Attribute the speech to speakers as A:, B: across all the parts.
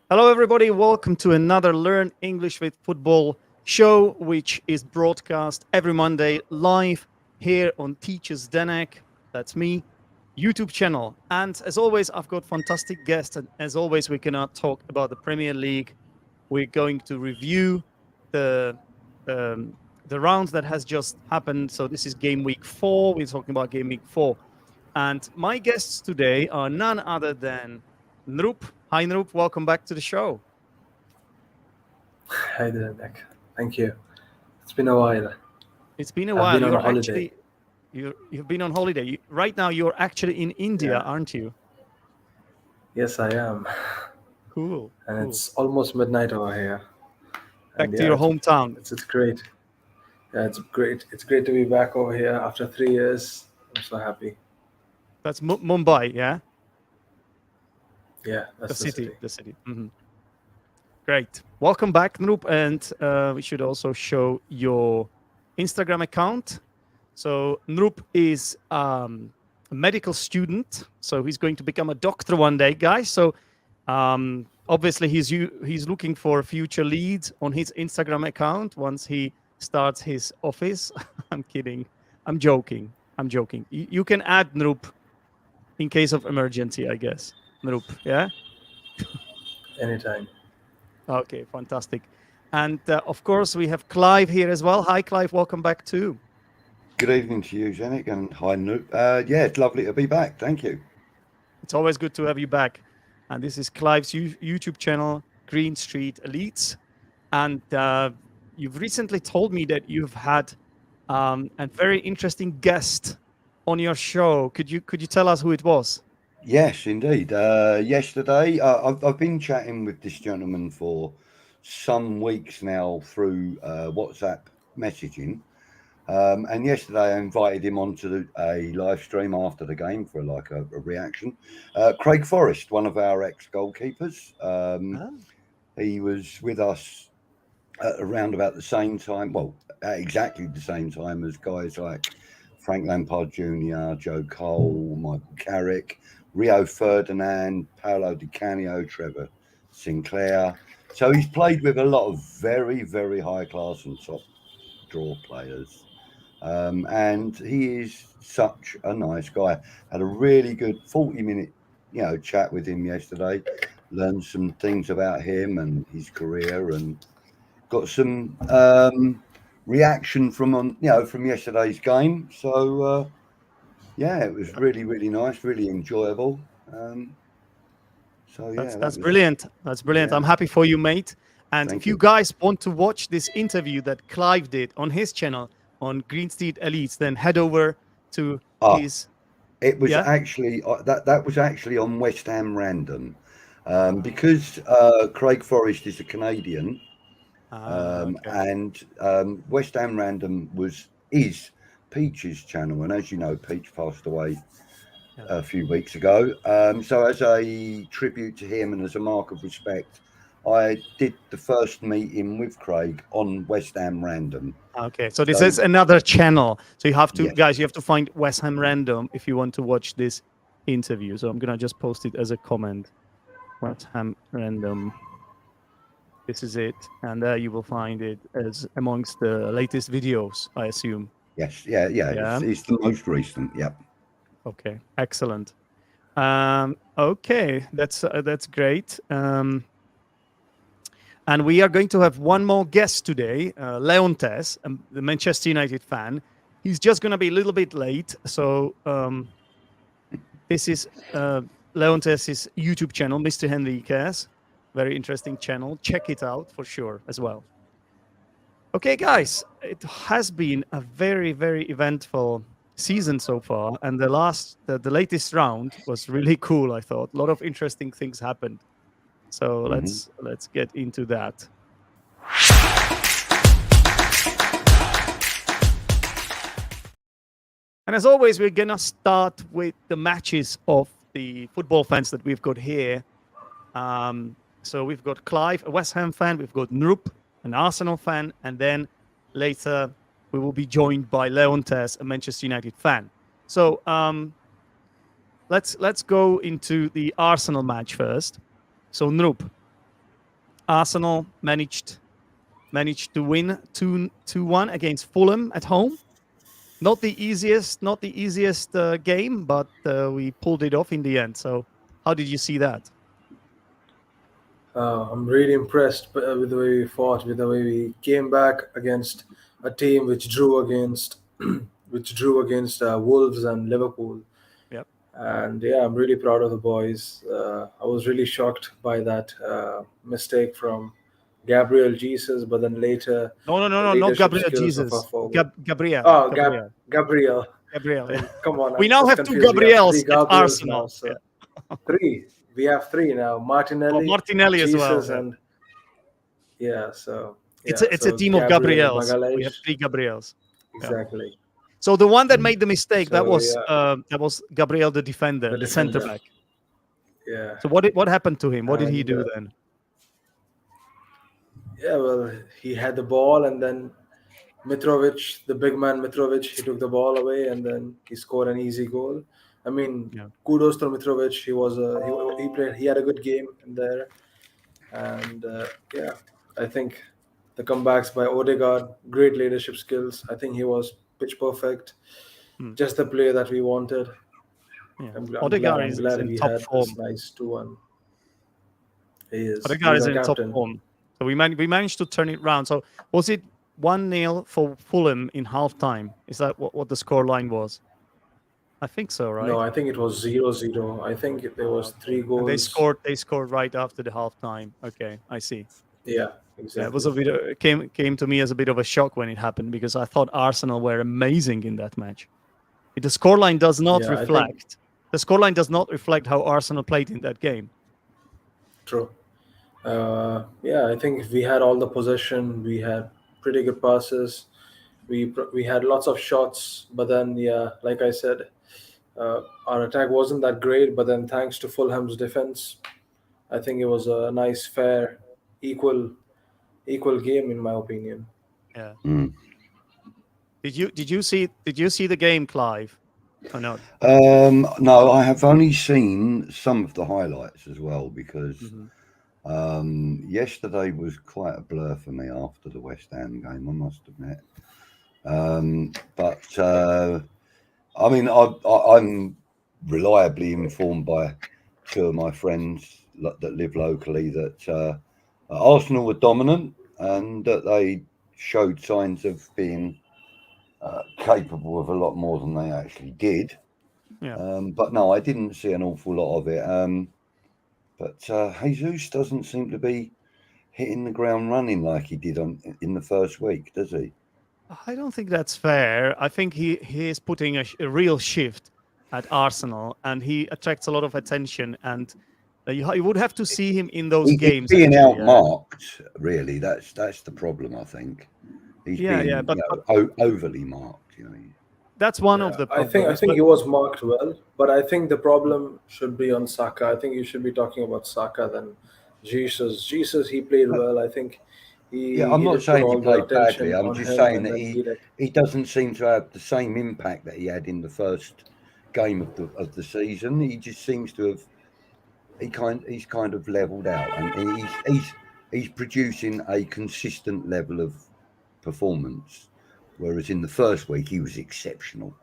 A: Hello, everybody. Welcome to another Learn English with Football show, which is broadcast every Monday live here on Teachers Denek. That's me, YouTube channel. And as always, I've got fantastic guests. And as always, we're going to talk about the Premier League. We're going to review the um, the round that has just happened. So this is game week 4. We're talking about game week 4. And my guests today are none other than Nrup. Hi, Nrup. Welcome back to the show.
B: Hi there, Nick. Thank you. It's been a while.
A: It's been a
B: I've
A: while.
B: been on a
A: You're
B: holiday.
A: actually you've been on holiday. Right now, you're actually in India,
B: Yeah.
A: aren't you?
B: Yes, I am.
A: Cool.
B: And
A: Cool.
B: it's almost midnight over here.
A: Back
B: And
A: to
B: yeah,
A: your hometown.
B: it's great. Yeah, it's great. It's great to be back over here after 3 years. I'm so happy.
A: That's Mumbai, yeah?
B: Yeah,
A: The
B: that's the
A: city.
B: city.
A: The city. Great. Welcome back, Nrup. And we should also show your Instagram account. So Nrup is a medical student. So he's going to become a doctor one day, guys. So obviously he's looking for future leads on his Instagram account once he starts his office. I'm kidding. I'm joking. You can add Nrup in case of emergency, I guess. Nrup, yeah?
B: Anytime.
A: Okay, fantastic. And of course, we have Clive here as well. Hi, Clive. Welcome back too.
C: Good evening to you, Janik, and hi, Noop. Yeah, it's lovely to be back. Thank you.
A: It's always good to have you back. And this is Clive's YouTube channel, Greenstreet Elites. And you've recently told me that you've had a very interesting guest on your show. Could you tell us who it was?
C: Yes, indeed. Yesterday, I've been chatting with this gentleman for some weeks now through WhatsApp messaging. And yesterday, I invited him onto a live stream after the game for a reaction. Craig Forrest, one of our ex-goalkeepers. He was with us at around about the same time, well, at exactly the same time as guys like Frank Lampard Jr., Joe Cole, Michael Carrick, Rio Ferdinand, Paolo Di Canio, Trevor Sinclair. So he's played with a lot of very, very high class and top draw players. And he is such a nice guy. Had a really good 40-minute, chat with him yesterday. Learned some things about him and his career, and got some reaction from yesterday's game. So yeah, it was really, really nice, really enjoyable. So yeah,
A: That's brilliant. That's brilliant.
C: Yeah.
A: I'm happy for you, mate. And
C: Thank
A: if you
C: you.
A: guys want to watch this interview that Clive did on his channel on Greenstreet Elites, then head over to his.
C: It was
A: Yeah?
C: actually that was actually on West Ham Random, because Craig Forrest is a Canadian,
A: Okay.
C: and West Ham Random is Peach's channel, and as you know, Peach passed away a few weeks ago. So as a tribute to him and as a mark of respect, I did the first meeting with Craig on West Ham Random.
A: Okay, so this is another channel. So you have to,
C: Yes.
A: guys, you have to find West Ham Random if you want to watch this interview. So I'm gonna just post it as a comment. West Ham Random. This is it, and there you will find it as amongst the latest videos, I assume.
C: Yes, yeah. It's the most recent. Yep.
A: Okay, excellent. Okay, that's great. And we are going to have one more guest today, Leontes, the Manchester United fan. He's just going to be a little bit late. So this is Leontes' YouTube channel, Mr. Henriquez. Very interesting channel. Check it out for sure as well. Okay, guys, it has been a very, very eventful season so far. And the latest round was really cool, I thought. A lot of interesting things happened. So let's get into that. And as always, we're gonna start with the matches of the football fans that we've got here. So we've got Clive, a West Ham fan. We've got Nrup, an Arsenal fan, and then later we will be joined by Leontes, a Manchester United fan. So let's go into the Arsenal match first. So Nrup, Arsenal managed to win 2-1 against Fulham at home. Not the easiest game, but we pulled it off in the end. So, how did you see that?
B: I'm really impressed with the way we fought, with the way we came back against a team which drew against Wolves and Liverpool.
A: Yep.
B: And yeah, I'm really proud of the boys. I was really shocked by that mistake from Gabriel Jesus, but then later
A: No,
B: the
A: not
B: leadership
A: Gabriel
B: skills of our
A: Jesus.
B: forward.
A: Gabriel.
B: Oh,
A: Gabriel.
B: Gabriel.
A: Gabriel. Yeah.
B: Come on,
A: We
B: I'm
A: now
B: just
A: have two
B: confused. We have
A: Gabriels
B: three
A: at
B: Gabriels now.
A: Arsenal.
B: So
A: Yeah.
B: three. We have three now.
A: Oh,
B: Martinelli,
A: Martinelli as well.
B: Jesus,
A: Yeah.
B: and yeah. So
A: It's
B: yeah.
A: a
B: So
A: team of
B: Gabriel
A: Gabriels. We have
B: Magalhaes.
A: 3 Gabriels. Yeah.
B: Exactly.
A: So the one that made the mistake, that
B: So
A: was Gabriel, the defender,
B: the
A: the center
B: defender.
A: back.
B: Yeah.
A: So what happened to him? What did he
B: And
A: do then?
B: yeah, well, he had the ball, and then Mitrovic, the big man Mitrovic, he took the ball away, and then he scored an easy goal. I mean,
A: Yeah.
B: kudos to Mitrovic. He played. He had a good game in there, and yeah, I think the comebacks by Odegaard, great leadership skills. I think he was pitch perfect,
A: Hmm.
B: just the player that we wanted.
A: Yeah.
B: I'm
A: Odegaard
B: glad. I'm
A: is
B: glad
A: in
B: we
A: top
B: had
A: form.
B: this nice 2-1. He is.
A: Odegaard
B: He's
A: is
B: our
A: in top
B: captain.
A: form. So we managed to turn it round. So was it 1-0 for Fulham in half time? Is that what the score line was? I think so, right?
B: No, I think it was 0-0. I think there was three
A: And
B: goals.
A: they scored right after the half time. Okay, I see.
B: Yeah,
A: Yeah, it was a
B: exactly.
A: bit came to me as a bit of a shock when it happened, because I thought Arsenal were amazing in that match. The scoreline does not
B: Yeah, I think
A: reflect. The scoreline does not reflect how Arsenal played in that game.
B: true. Yeah, I think we had all the possession. We had pretty good passes. We had lots of shots, but then yeah, like I said, our attack wasn't that great. But then thanks to Fulham's defense, I think it was a nice, fair, equal game in my opinion.
A: Yeah.
C: Mm.
A: Did you see the game, Clive? Or not?
C: No, I have only seen some of the highlights as well, because yesterday was quite a blur for me after the West Ham game, I must admit. But I mean, I'm reliably informed by 2 of my friends that live locally that Arsenal were dominant and that they showed signs of being capable of a lot more than they actually did.
A: Yeah.
C: But no, I didn't see an awful lot of it. But Jesus doesn't seem to be hitting the ground running like he did in the first week, does he?
A: I don't think that's fair. I think he is putting a real shift at Arsenal, and he attracts a lot of attention. And you would have to see him in those
C: He's
A: games.
C: being
A: actually,
C: outmarked, really. That's the problem, I think. He's being
A: but
C: overly marked.
A: that's one
B: Yeah,
A: of the
B: I
A: problems.
B: think
A: But
B: he was marked well, but I think the problem should be on Saka. I think you should be talking about Saka than Jesus. Jesus, he played well. I think
C: Yeah, I'm
B: he
C: not
B: did put
C: saying he
B: all the
C: played badly.
B: attention
C: I'm
B: on
C: just
B: him,
C: saying
B: and
C: that
B: then
C: he doesn't seem to have the same impact that he had in the first game of the season. He just seems to have he's kind of leveled out, and he's producing a consistent level of performance, whereas in the first week he was exceptional.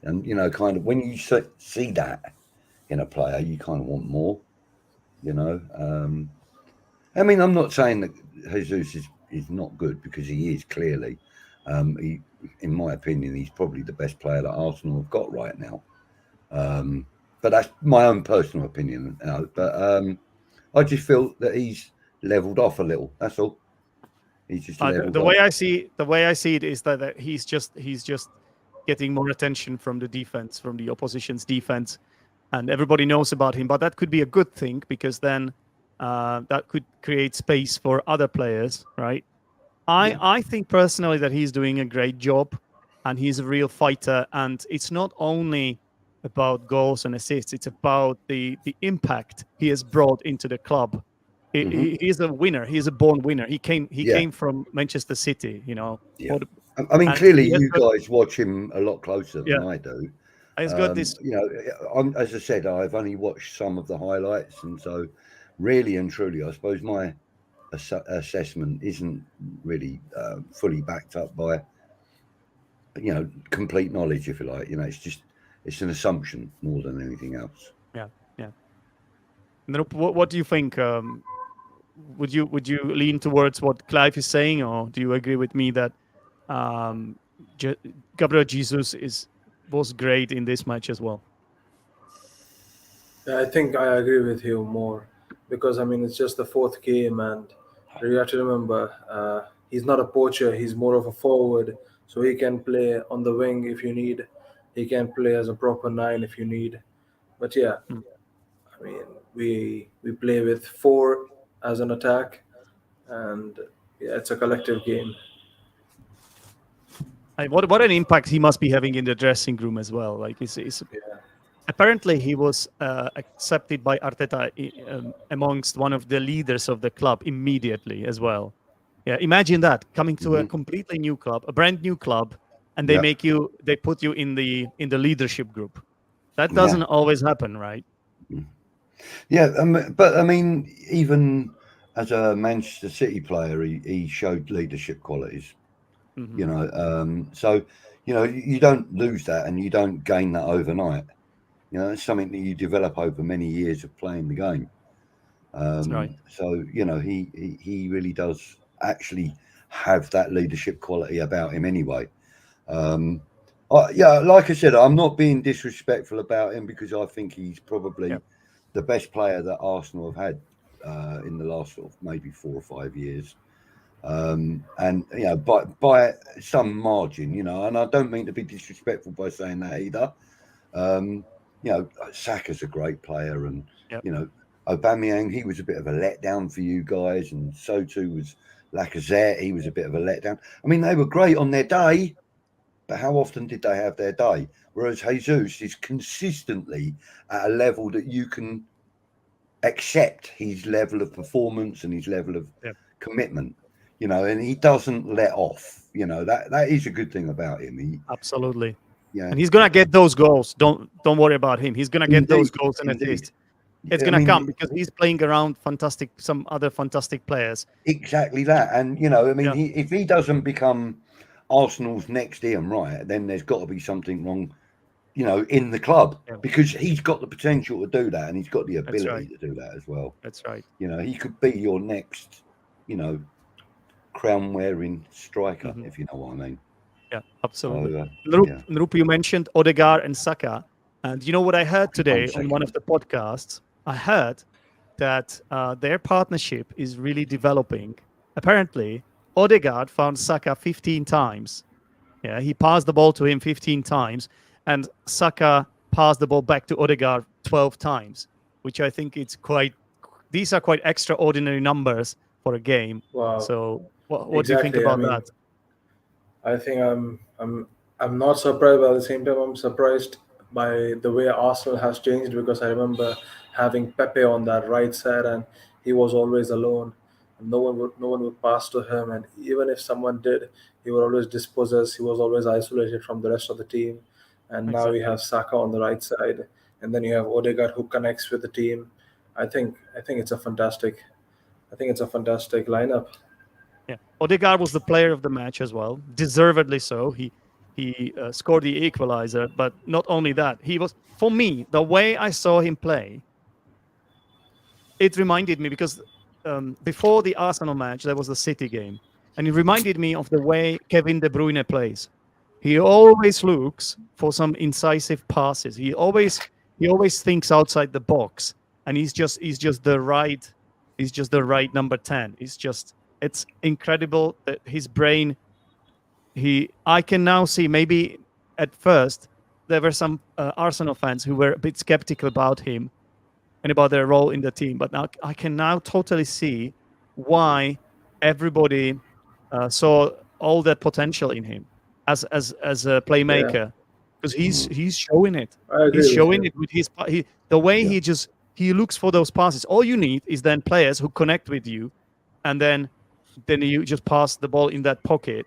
C: And kind of when you see that in a player, you kind of want more. I mean, I'm not saying that Jesus is not good, because he is clearly. In my opinion, he's probably the best player that Arsenal have got right now. But that's my own personal opinion. But I just feel that he's levelled off a little. That's all. He's just levelled
A: the
C: off.
A: way I see it is that he's just getting more attention from the defense, from the opposition's defense, and everybody knows about him. But that could be a good thing, because then that could create space for other players, right? I think personally that he's doing a great job, and he's a real fighter. And it's not only about goals and assists; it's about the impact he has brought into the club. He's a winner. He's a born winner. He came from Manchester City.
C: Yeah.
A: What-
C: I mean,
A: and
C: clearly
A: he has
C: you
A: got-
C: guys watch him a lot closer than
A: Yeah.
C: I do.
A: he's got this.
C: As I said, I've only watched some of the highlights, and so really and truly, I suppose my assessment isn't really fully backed up by, complete knowledge, if you like. It's an assumption more than anything else.
A: Yeah, yeah. And then what do you think? Would you lean towards what Clive is saying, or do you agree with me that um, Gabriel Jesus was great in this match as well?
B: Yeah, I think I agree with you more because I mean it's just the fourth game, and you have to remember he's not a poacher. He's more of a forward, so he can play on the wing if you need. He can play as a proper nine if you need. But yeah,
A: Mm.
B: I mean we play with four as an attack, and yeah, it's a collective game.
A: What an impact he must be having in the dressing room as well. Like it's
B: Yeah,
A: apparently he was accepted by Arteta amongst one of the leaders of the club immediately as well. Yeah, imagine that coming to a
C: Hmm.
A: completely new club, a brand new club, and
C: Yeah,
A: they put you in the leadership group. That
C: yeah,
A: doesn't always happen, right?
C: yeah. But I mean, even as a Manchester City player, he showed leadership qualities.
A: Hmm.
C: So you don't lose that, and you don't gain that overnight. It's something that you develop over many years of playing the game.
A: That's right.
C: So he really does actually have that leadership quality about him anyway. Um, yeah, like I said, I'm not being disrespectful about him because I think he's
A: Yeah,
C: probably the best player that Arsenal have had in the last sort of maybe 4 or 5 years. And by some margin, and I don't mean to be disrespectful by saying that either. Um, Saka's a great player, and
A: yeah,
C: Aubameyang, he was a bit of a letdown for you guys, and so too was Lacazette. He was a bit of a letdown. I mean, they were great on their day, but how often did they have their day? Whereas Jesus is consistently at a level that you can accept his level of performance and his level of
A: yeah.
C: commitment, and he doesn't let off. That is a good thing about him.
A: Absolutely.
C: Yeah,
A: And he's gonna get those goals. Don't worry about him. He's gonna get those
C: indeed,
A: goals and
C: indeed.
A: assists. It's
C: I
A: gonna
C: mean,
A: come because he's playing around some other fantastic players.
C: exactly that. And I mean,
A: Yeah,
C: if he doesn't become Arsenal's next Ian Wright, then there's got to be something wrong, in the club,
A: yeah.
C: because he's got the potential to do that, and he's got the
A: That's right.
C: ability to do that as well.
A: That's right.
C: He could be your next, crown wearing striker,
A: Hmm.
C: if you know what I mean.
A: Yeah, absolutely.
C: So yeah,
A: Narup, you mentioned Odegaard and Saka. And you know what I heard
C: one
A: today on one of
C: second.
A: the podcasts? I heard that their partnership is really developing. Apparently, Odegaard found Saka 15 times. Yeah, he passed the ball to him 15 times, and Saka passed the ball back to Odegaard 12 times, which I think these are quite extraordinary numbers for a game.
B: wow,
A: So, what do you think
B: exactly. I
A: about
B: mean,
A: that?
B: I think I'm not surprised, but at the same time, I'm surprised by the way Arsenal has changed because I remember having Pepe on that right side, and he was always alone. No one would pass to him, and even if someone did, he would always dispossess. He was always isolated from the rest of the team. And now we
A: Exactly.
B: have Saka on the right side, and then you have Odegaard who connects with the team. I think it's a fantastic. I think it's a fantastic lineup.
A: Yeah, Odegaard was the player of the match as well, deservedly so. He scored the equalizer, but not only that, he was, for me, the way I saw him play, it reminded me because before the Arsenal match there was the City game, and it reminded me of the way Kevin De Bruyne plays. He always looks for some incisive passes. He always thinks outside the box, and he's just the right number 10. It's incredible that his brain. I can now see, maybe at first there were some Arsenal fans who were a bit skeptical about him and about their role in the team, but now I can now totally see why everybody saw all that potential in him as a
B: Yeah,
A: playmaker, because he's
C: Mm,
A: he's showing it.
B: I
A: He's
B: agree with
A: showing
B: you.
A: it with the way
C: yeah.
A: he looks for those passes. All you need is then players who connect with you, and then you just pass the ball in that pocket,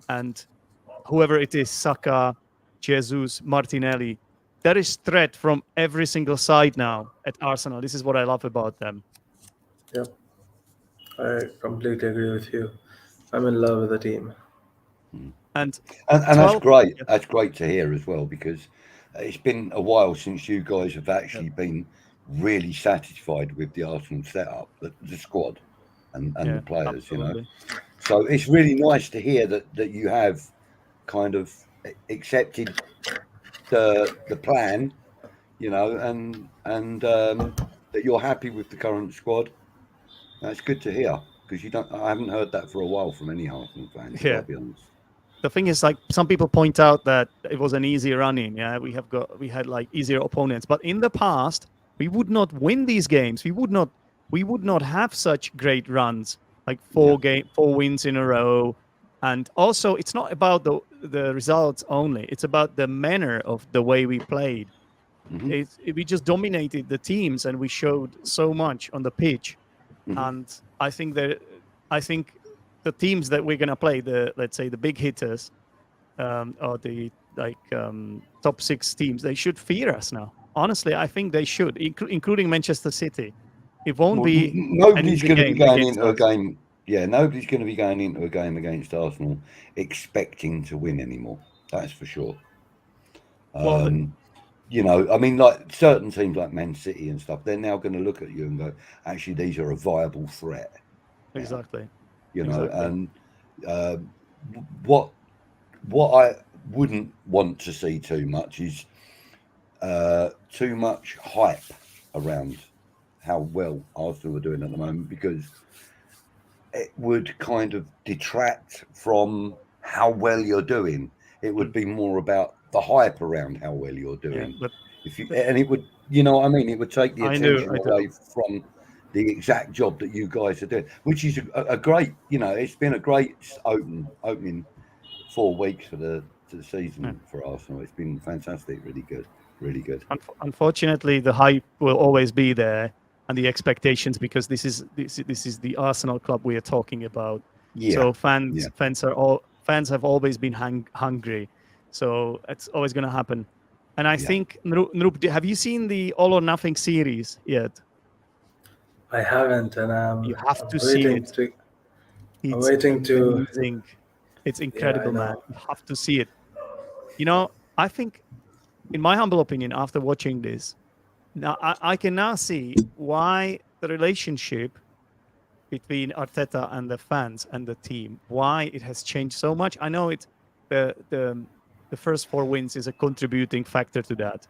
A: and whoever it is, Saka, Jesus, Martinelli, there is threat from every single side now at Arsenal. This is what I love about them.
B: Yep, I completely agree with you. I'm in love with the team.
A: And
C: And that's
A: 12.
C: great.
A: Yeah,
C: That's great to hear as well, because it's been a while since you guys have
A: yeah,
C: actually been really satisfied with the Arsenal setup, the squad, and the
A: yeah,
C: players.
A: absolutely.
C: So it's really nice to hear that you have kind of accepted the plan, and that you're happy with the current squad. That's good to hear, because you don't. I haven't heard that for a while from any Arsenal fans. I've got
A: Yeah.
C: to be honest.
A: The thing is, like, some people point out that it was an easy run-in. Yeah, we had like easier opponents, but in the past we would not win these games. We would not have such great runs, like
C: Yeah.
A: 4 wins in a row. And also, it's not about the results only. It's about the manner of the way we played.
C: Hmm.
A: We just dominated the teams, and we showed so much on the pitch.
C: Hmm.
A: And I think the teams that we're gonna play, let's say the big hitters, or the top 6 teams, they should fear us now. Honestly, I think they should, including Manchester City. It won't
C: Well,
A: be an
C: nobody's
A: easy
C: going to be
A: game
C: going
A: against
C: into a
A: us.
C: game. Yeah, nobody's going to be going into a game against Arsenal expecting to win anymore. That's for sure.
A: Well,
C: Um, I mean, like certain teams like Man City and stuff, they're now going to look at you and go, actually, these are a viable threat now.
A: exactly, exactly.
C: And uh, what I wouldn't want to see too much is too much hype around how well Arsenal are doing at the moment, because it would kind of detract from how well you're doing. It would
A: Mm,
C: be more about the hype around how well you're
A: yeah,
C: doing.
A: but
C: If you
A: the,
C: and it would, you know what I mean? It would take the
A: I do,
C: attention
A: I
C: away
A: do.
C: from the exact job that you guys are doing, which is a great, it's been a great opening 4 weeks to the
A: Yeah.
C: season for Arsenal. It's been fantastic, really good, really good.
A: Unfortunately, the hype will always be there, and the expectations, because this is the Arsenal club we are talking about.
C: Yeah,
A: So
C: yeah.
A: fans have always been hungry. So it's always going to happen. And I
C: Yeah.
A: think, Nrup, have you seen the All or Nothing series yet?
B: I haven't, and
A: You have
B: I'm
A: to see
B: waiting
A: it.
B: to. I'm
A: It's
B: waiting to.
A: amazing. It's
B: Yeah, I
A: incredible, man.
B: know.
A: You have to see it. I think, in my humble opinion, after watching this, now I can now see why the relationship between Arteta and the fans and the team, why it has changed so much. I know the the the first 4 wins is a contributing factor to that,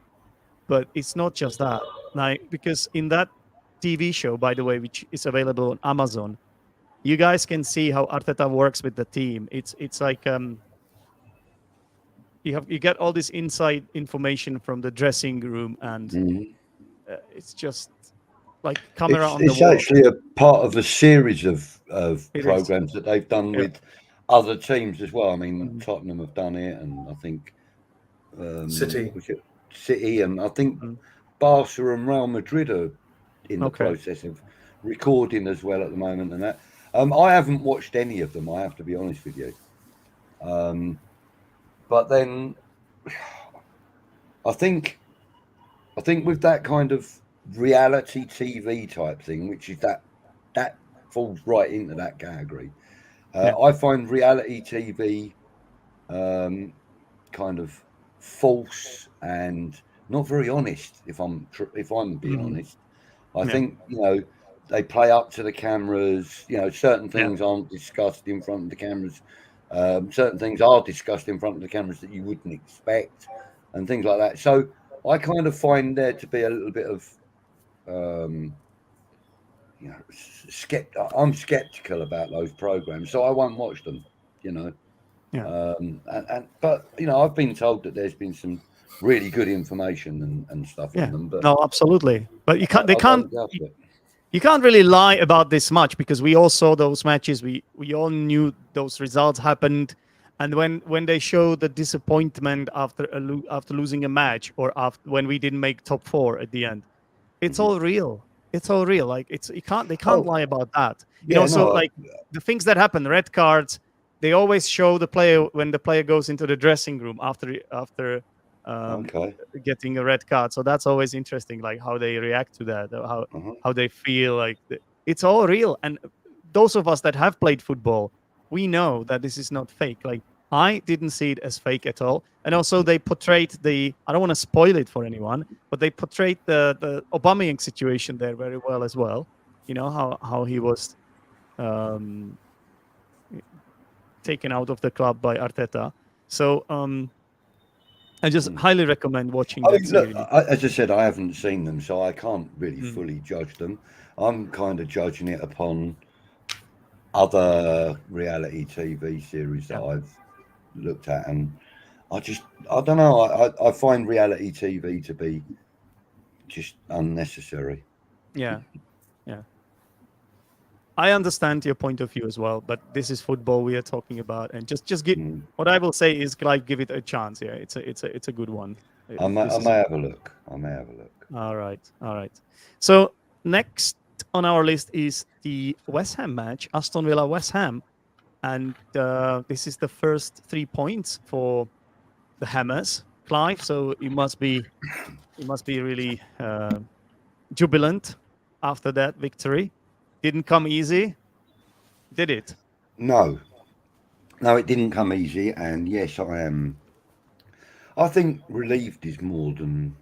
A: but it's not just that. Like, because in that TV show, by the way, which is available on Amazon, you guys can see how Arteta works with the team. It's like, you get all this inside information from the dressing room, and
C: Mhm.
A: it's just like camera
C: It's
A: on the
C: it's
A: wall.
C: actually a part of a series of
A: It is.
C: programs that they've done
A: Yeah.
C: with other teams as well. I mean,
A: Mhm.
C: Tottenham have done it, and I think
B: City.
C: was it City, and I think
A: Mhm.
C: Barca and Real Madrid are in the
A: Okay.
C: process of recording as well at the moment. And that I haven't watched any of them. I have to be honest with you. Um, but then I think with that kind of reality TV type thing, which is that falls right into that category.
A: Yeah.
C: I find reality TV kind of false and not very honest. If I'm being
A: Mhm.
C: honest, I
A: Yeah.
C: think they play up to the cameras. Certain
A: Yeah.
C: things aren't discussed in front of the cameras. Certain things are discussed in front of the cameras that you wouldn't expect, and things like that. So I kind of find there to be a little bit of um, I'm skeptical about those programs, so I won't watch them. You know,
A: Yeah.
C: but I've been told that there's been some really good information and stuff on
A: Yeah.
C: them, but
A: No, absolutely. But you can't. They
C: I
A: can't.
C: don't doubt it.
A: You can't really lie about this much, because we all saw those matches. We all knew those results happened, and when they show the disappointment after losing a match, or after when we didn't make top 4 at the end, it's
C: Mhm.
A: all real. It's all real. Like, they can't
C: Oh
A: lie about that.
C: yeah,
A: So,
C: no,
A: like, the things that happen, red cards, they always show the player when the player goes into the dressing room after um,
C: okay.
A: getting a red card. So that's always interesting, like how they react to that, or how
C: Uh-huh.
A: how they feel like. it's all real. And those of us that have played football, we know that this is not fake. Like, I didn't see it as fake at all. And also they portrayed I don't want to spoil it for anyone, but they portrayed the Aubameyang situation there very well as well. You know, how he was um, taken out of the club by Arteta. So I just highly recommend watching
C: I
A: that
C: mean, look,
A: series.
C: as I said, I haven't seen them, so I can't really fully judge them. I'm kind of judging it upon other reality TV series that I've looked at, and I don't know. I find reality TV to be just unnecessary.
A: Yeah, yeah. I understand your point of view as well, but this is football we are talking about, and just give. What I will say is, Clive, give it a chance. Yeah, it's a good one.
C: I may have a look. I may have a look.
A: All right, all right. So next on our list is the West Ham match, Aston Villa West Ham, and this is the first 3 points for the Hammers, Clive. So you must be really jubilant after that victory. Didn't come easy, did it?
C: No, it didn't come easy, and yes, I am. I think relieved is more than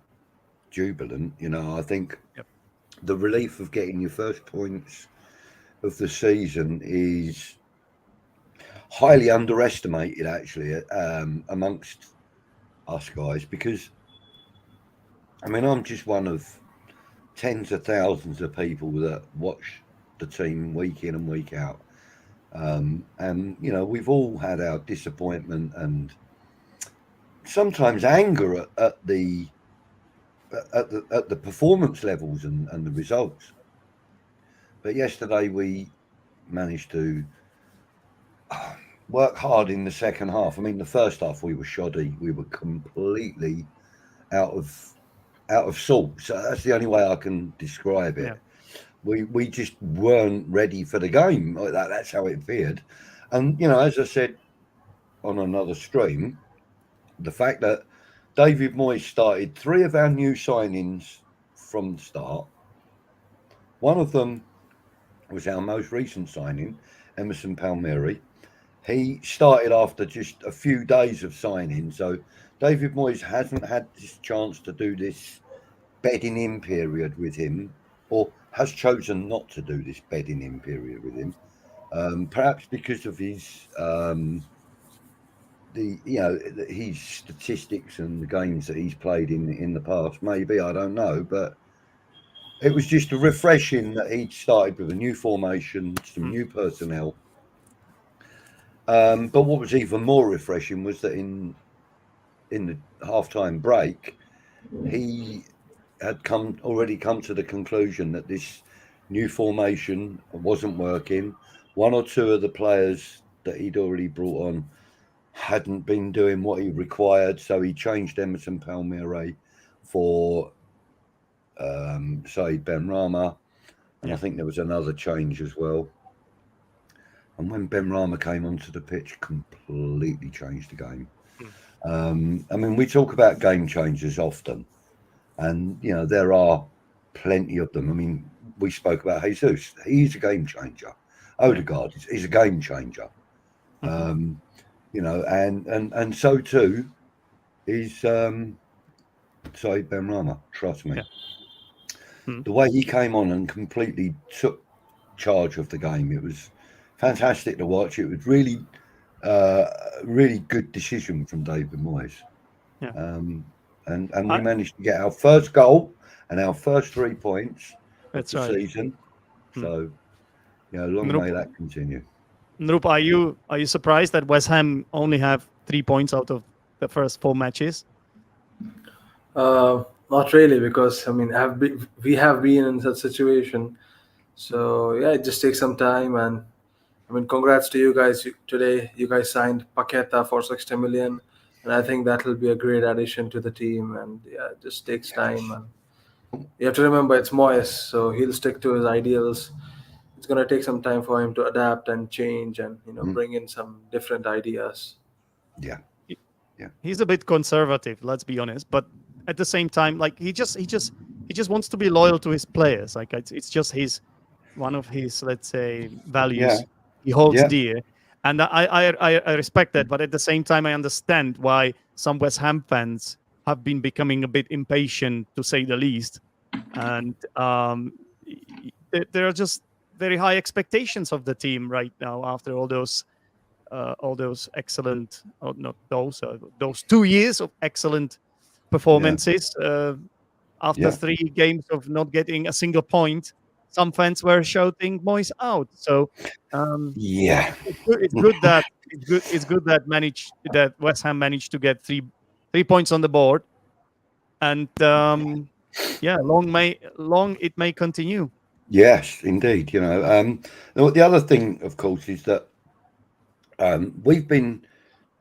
C: jubilant. You know, I think the relief of getting your first points of the season is highly underestimated, actually, amongst us guys, because I mean, I'm just one of tens of thousands of people that watch the team week in and week out. And you know, we've all had our disappointment and sometimes anger at the performance levels and the results. But yesterday we managed to work hard in the second half. I mean, the first half we were shoddy. We were completely out of sorts. So that's the only way I can describe it. We just weren't ready for the game. That's how it appeared. And you know, as I said on another stream, the fact that David Moyes started 3 of our new signings from the start. One of them was our most recent signing, Emerson Palmieri. He started after just a few days of signing. So David Moyes hasn't had this chance to do this bedding in period with him, or has chosen not to do this bedding in period with him. Perhaps because of his his statistics and the games that he's played in the past. Maybe, I don't know, but it was just refreshing that he'd started with a new formation, some new personnel. But what was even more refreshing was that in the half-time break, he had already come to the conclusion that this new formation wasn't working. 1 or 2 of the players that he'd already brought on hadn't been doing what he required, so he changed Emerson Palmieri for Said Benrahma, and I think there was another change as well. And when Benrahma came onto the pitch, completely changed the game. I mean, we talk about game changers often, and you know, there are plenty of them. I mean, we spoke about Jesus. He's a game changer. Odegaard is a game changer. You know, and so too is Said Benrahma. Trust me. The way he came on and completely took charge of the game, it was fantastic to watch. It was really good decision from David Moyes. And we managed to get our first goal and our first 3 points of the season. So, you know, long may that continue.
A: Nrup, are you surprised that West Ham only have 3 points out of the first 4 matches?
B: Not really, because I mean, we have been in such situation. So yeah, it just takes some time, and I mean, congrats to you guys today. You guys signed Paqueta for 60 million, and I think that will be a great addition to the team. And yeah, it just takes time, and you have to remember it's Moyes, so he'll stick to his ideals. It's going to take some time for him to adapt and change, and bring in some different ideas.
C: Yeah.
A: He's a bit conservative, let's be honest, but at the same time, like he just wants to be loyal to his players. Like it's just his his, let's say,
C: Yeah,
A: values he holds
C: yeah,
A: dear, and I respect that. But at the same time, I understand why some West Ham fans have been becoming a bit impatient, to say the least, and there are just very high expectations of the team right now after all those excellent, or not those 2 years of excellent
C: yeah,
A: performances. After
C: yeah,
A: 3 games of not getting a single point, some fans were shouting Moyes out. So um,
C: yeah,
A: it's good that it's good that West Ham managed to get 3 points on the board, and yeah, long it may continue.
C: yes, indeed. The other thing, of course, is that we've been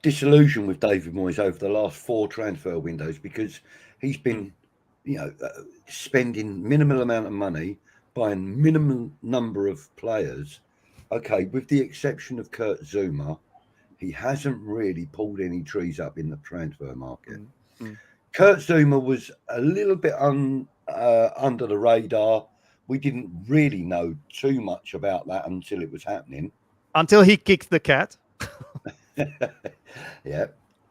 C: disillusioned with David Moyes over the last 4 transfer windows because he's
A: Mm.
C: been, spending minimal amount of money, buying minimal number of players. Okay, with the exception of Kurt Zuma, he hasn't really pulled any trees up in the transfer market.
A: Mm. Mm.
C: Kurt Zuma was a little bit under the radar. We didn't really know too much about that until it was happening.
A: Until he kicked the cat.
C: Yeah.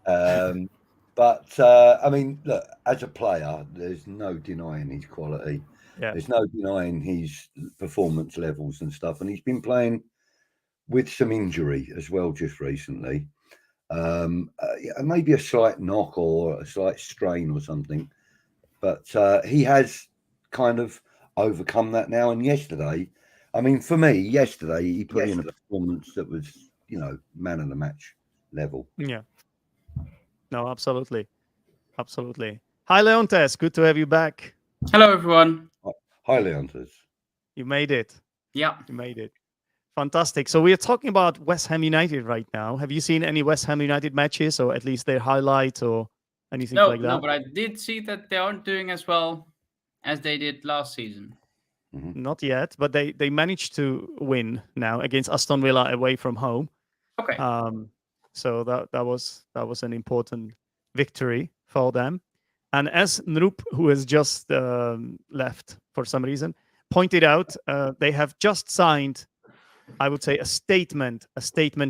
C: Um, but I mean, look, as a player, there's no denying his quality.
A: Yeah.
C: There's no denying his performance levels and stuff. And he's been playing with some injury as well just recently. Yeah, maybe a slight knock or a slight strain or something. But he has kind of overcome that now. And yesterday, I mean, for me, yesterday, he put in a performance that was, man of the match level.
A: Yeah. No, absolutely. Absolutely. Hi, Leontes. Good to have you back.
D: Hello, everyone.
C: Hi, Leontes.
A: You made it.
D: Yeah.
A: You made it. Fantastic. So we are talking about West Ham United right now. Have you seen any West Ham United matches, or at least their highlights or anything
D: No,
A: like that?
D: no, but I did see that they aren't doing as well as they did last season.
A: Not yet, but they managed to win now against Aston Villa away from home.
D: Okay.
A: So that was an important victory for them. And as Nrup, who has just left for some reason, pointed out, they have just signed, I would say, a statement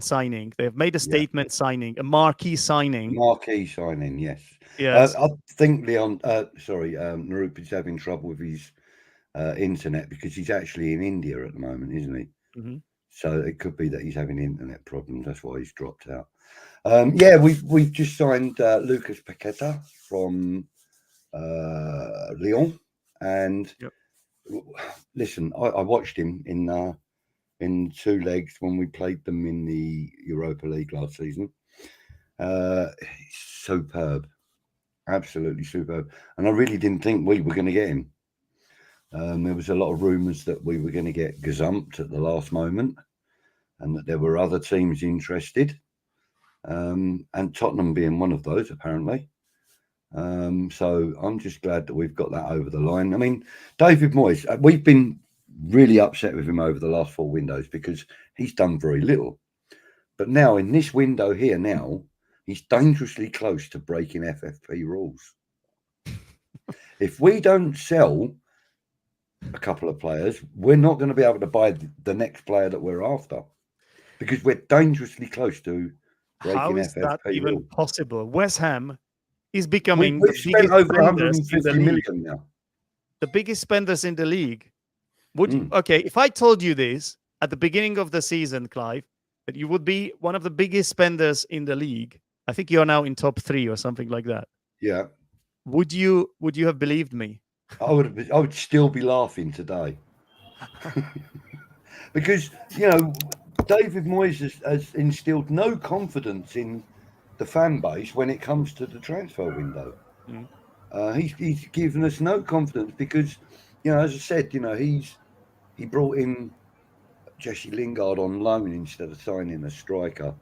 A: signing. They have made a statement signing, a marquee signing.
C: Marquee signing, yes.
A: Yes.
C: I think Narup is having trouble with his internet because he's actually in India at the moment, isn't he?
A: Mm-hmm.
C: So it could be that he's having internet problems. That's why he's dropped out. Yeah, we've just signed Lucas Paqueta from Lyon, and listen, I watched him in 2 legs when we played them in the Europa League last season. Superb, absolutely superb, and I really didn't think we were going to get him. There was a lot of rumours that we were going to get gazumped at the last moment, and that there were other teams interested, and Tottenham being one of those, apparently. So I'm just glad that we've got that over the line. I mean, David Moyes, we've been really upset with him over the last 4 windows because he's done very little. But now in this window here now, he's dangerously close to breaking FFP rules. If we don't sell a couple of players, we're not going to be able to buy the next player that we're after because we're dangerously close to breaking
A: How is
C: FFP
A: that even
C: rules.
A: possible? West Ham is becoming
C: We've
A: the
C: spent
A: biggest
C: over
A: spenders in
C: 150
A: the league.
C: million now.
A: The biggest spenders in the league. Okay, if I told you this at the beginning of the season, Clive, that you would be one of the biggest spenders in the league, I think you are now in top 3 or something like that.
C: Yeah.
A: Would you have believed me?
C: I would still be laughing today. Because, David Moyes has instilled no confidence in the fan base when it comes to the transfer window. He's given us no confidence because, as I said, he brought in Jesse Lingard on loan instead of signing a striker,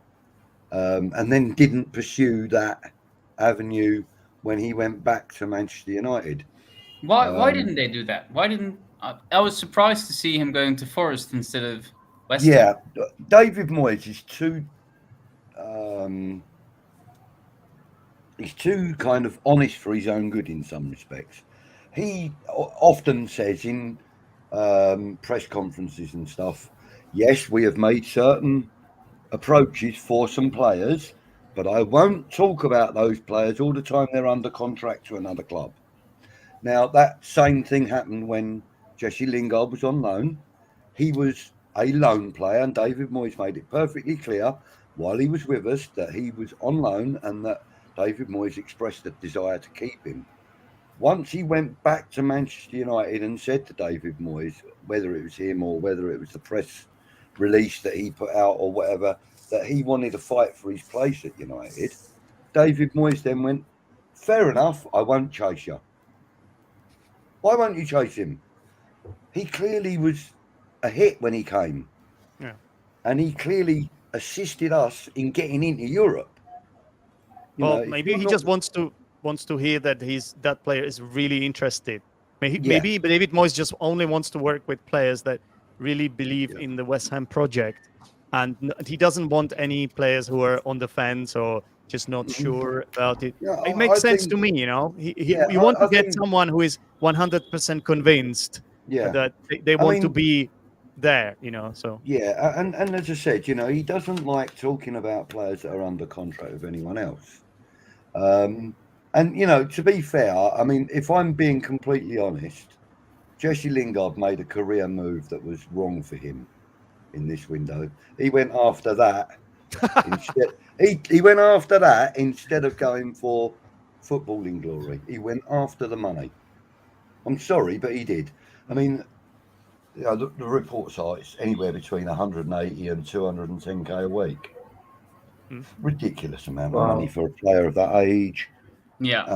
C: and then didn't pursue that avenue when he went back to Manchester United.
D: Why didn't they do that? Why didn't I was surprised to see him going to Forest instead of West Ham.
C: Yeah, David Moyes is he's too kind of honest for his own good in some respects. He often says in press conferences and stuff. Yes, we have made certain approaches for some players, but I won't talk about those players all the time they're under contract to another club. Now, that same thing happened when Jesse Lingard was on loan. He was a loan player, and David Moyes made it perfectly clear while he was with us that he was on loan and that David Moyes expressed a desire to keep him. Once he went back to Manchester United and said to David Moyes, whether it was him or whether it was the press release that he put out or whatever, that he wanted to fight for his place at United, David Moyes then went, fair enough, I won't chase you. Why won't you chase him? He clearly was a hit when he came.
A: Yeah.
C: And he clearly assisted us in getting into Europe.
A: Well, maybe he just wants to hear that that player is really interested. Maybe David Moyes just only wants to work with players that really believe in the West Ham project, and he doesn't want any players who are on the fence or just not sure about it.
C: Yeah,
A: It makes sense
C: think,
A: to me, you know. You want to get someone who is 100% convinced that they want to be there, you know. So
C: and as I said, you know, he doesn't like talking about players that are under contract with anyone else. And, you know, to be fair, I mean, if I'm being completely honest, Jesse Lingard made a career move that was wrong for him in this window. He went after that instead. He went after that instead of going for footballing glory. He went after the money. I'm sorry, but he did. I mean, you know, the reports are it's anywhere between 180 and 210k a week. Ridiculous amount of money for a player of that age.
D: Yeah.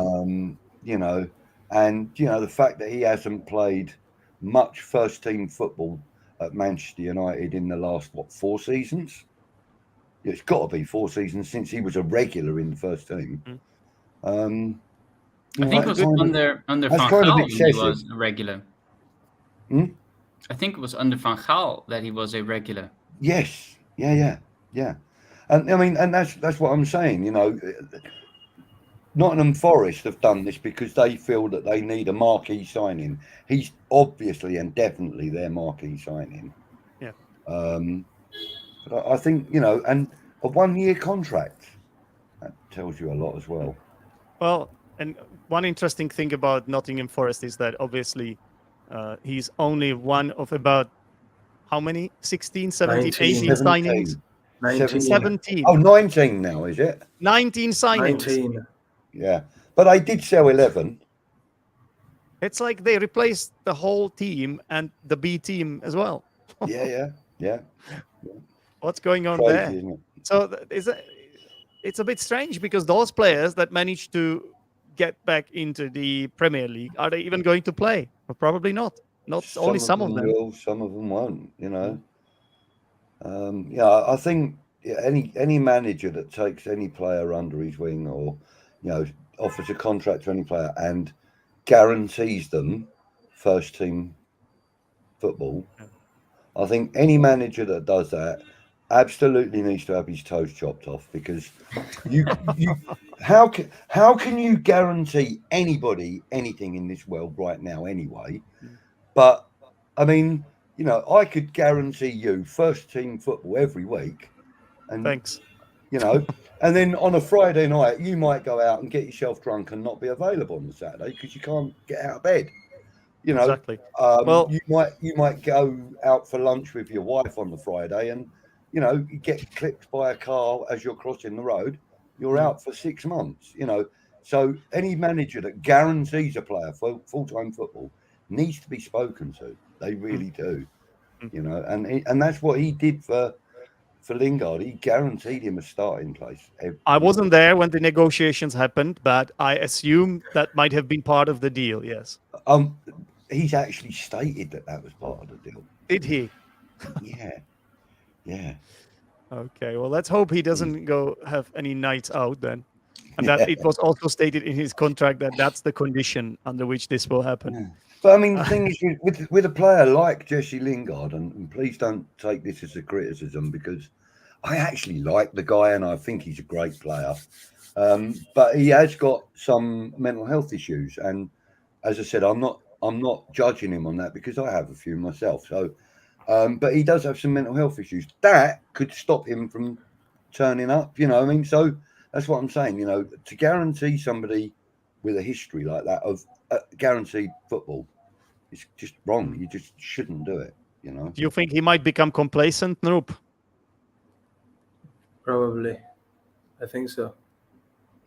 C: You know, and you know the fact that he hasn't played much first team football at Manchester United in the last 4 seasons. It's got to be 4 seasons since he was a regular in the first team.
D: I think it was under Van Gaal when he was a regular. I think it was under Van Gaal that he was a regular.
C: Yes, yeah. And I mean, and that's what I'm saying. You know, Nottingham Forest have done this because they feel that they need a marquee signing. He's obviously and definitely their marquee signing.
A: Yeah.
C: But I think, you know, and a 1-year contract, that tells you a lot as well.
A: Well, and one interesting thing about Nottingham Forest is that obviously he's only one of about how many? 16, 17, 18 signings? 17.
C: Oh, 19 now, is it?
A: 19 signings.
B: 19.
C: Yeah. But I did sell 11.
A: It's like they replaced the whole team and the B team as well.
C: Yeah.
A: What's going on
C: Crazy,
A: there?
C: isn't it?
A: So it's a bit strange because those players that managed to get back into the Premier League, are they even going to play? Well, probably not. Only some of them
C: will, some of them won't, you know. I think any manager that takes any player under his wing or, you know, offers a contract to any player and guarantees them first team football, I think any manager that does that absolutely needs to have his toes chopped off, because how can you guarantee anybody anything in this world right now anyway? But I mean, you know, I could guarantee you first team football every week, and
A: thanks,
C: you know, and then on a Friday night you might go out and get yourself drunk and not be available on the Saturday because you can't get out of bed. You know,
A: exactly.
C: Well, you might go out for lunch with your wife on the Friday, and you know, you get clipped by a car as you're crossing the road. You're out for 6 months. You know, so any manager that guarantees a player for full-time football needs to be spoken to. They really do. You know, and that's what he did for Lingard. He guaranteed him a starting place.
A: I wasn't there when the negotiations happened, but I assume that might have been part of the deal. Yes.
C: He's actually stated that was part of the deal.
A: Did he?
C: Yeah.
A: Okay. Well, let's hope he doesn't go have any nights out then, and that it was also stated in his contract that that's the condition under which this will happen.
C: Yeah. But I mean, the thing is, with a player like Jesse Lingard, and please don't take this as a criticism, because I actually like the guy and I think he's a great player. But he has got some mental health issues. And as I said, I'm not I'm not judging him on that because I have a few myself. So, but he does have some mental health issues that could stop him from turning up. You know what I mean? So that's what I'm saying. You know, to guarantee somebody with a history like that of guaranteed football, it's just wrong. You just shouldn't do it. You know.
A: Do you think he might become complacent, Noop?
B: Probably. I think so.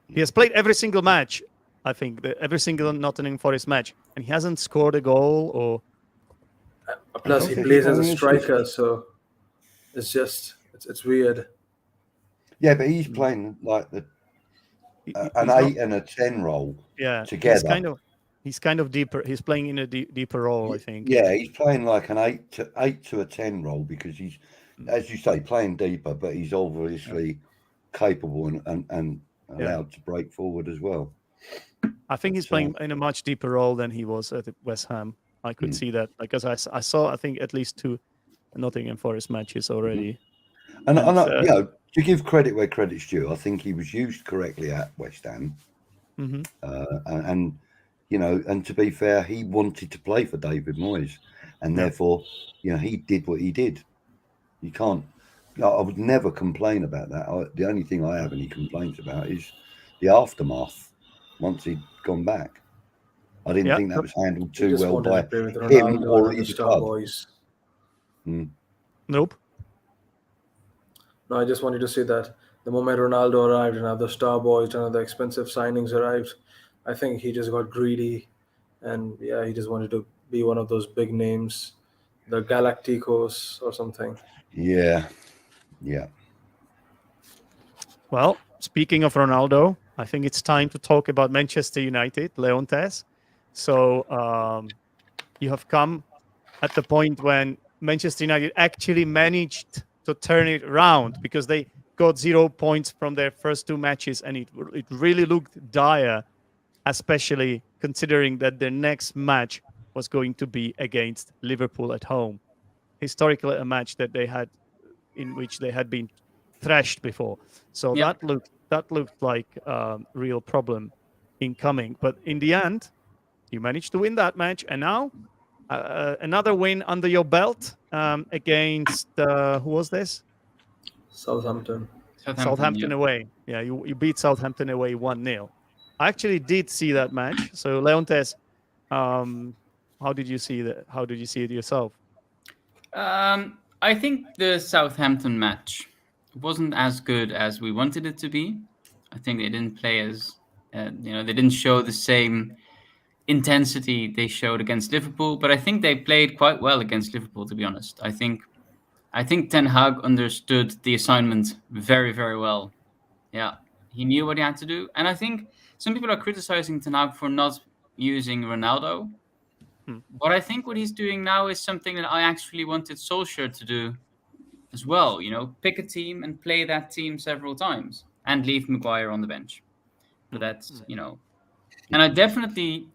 A: He has played every single match, I think, every single Nottingham Forest match, and he hasn't scored a goal or...
B: Plus, he plays as a striker, so it's just, it's weird.
C: Yeah, but he's playing like an 8 and a 10 role together.
A: He's kind of deeper. He's playing in a deeper role, I think.
C: Yeah, he's playing like an 8 to a 10 role because he's, as you say, playing deeper, but he's obviously capable and allowed to break forward as well.
A: I think he's playing in a much deeper role than he was at West Ham. I could see that because I saw, I think, at least 2 Nottingham Forest matches already.
C: And you know, to give credit where credit's due, I think he was used correctly at West Ham. And you know, and to be fair, he wanted to play for David Moyes, and therefore, you know, he did what he did. You can't. I would never complain about that. The only thing I have any complaints about is the aftermath once he'd gone back. I didn't think that was handled too well by him or his club.
A: Nope.
B: No, I just wanted to say that the moment Ronaldo arrived and other star boys and other expensive signings arrived, I think he just got greedy, and he just wanted to be one of those big names, the Galacticos or something.
C: Yeah.
A: Well, speaking of Ronaldo, I think it's time to talk about Manchester United, Leontes. So you have come at the point when Manchester United actually managed to turn it around because they got 0 points from their first 2 matches, and it really looked dire, especially considering that their next match was going to be against Liverpool at home. Historically, a match that they had in which they had been thrashed before. So that looked like a real problem incoming. But in the end, you managed to win that match, and now another win under your belt against who was this?
B: Southampton
A: away. Yeah, you beat Southampton away 1-0. I actually did see that match. So Leontes, how did you see that? How did you see it yourself?
D: I think the Southampton match wasn't as good as we wanted it to be. I think they didn't play as they didn't show the same intensity they showed against Liverpool, but I think they played quite well against Liverpool, to be honest. I think Ten Hag understood the assignment very, very well. Yeah, he knew what he had to do. And I think some people are criticizing Ten Hag for not using Ronaldo. But I think what he's doing now is something that I actually wanted Solskjaer to do as well. You know, pick a team and play that team several times and leave Maguire on the bench. So that's, you know, and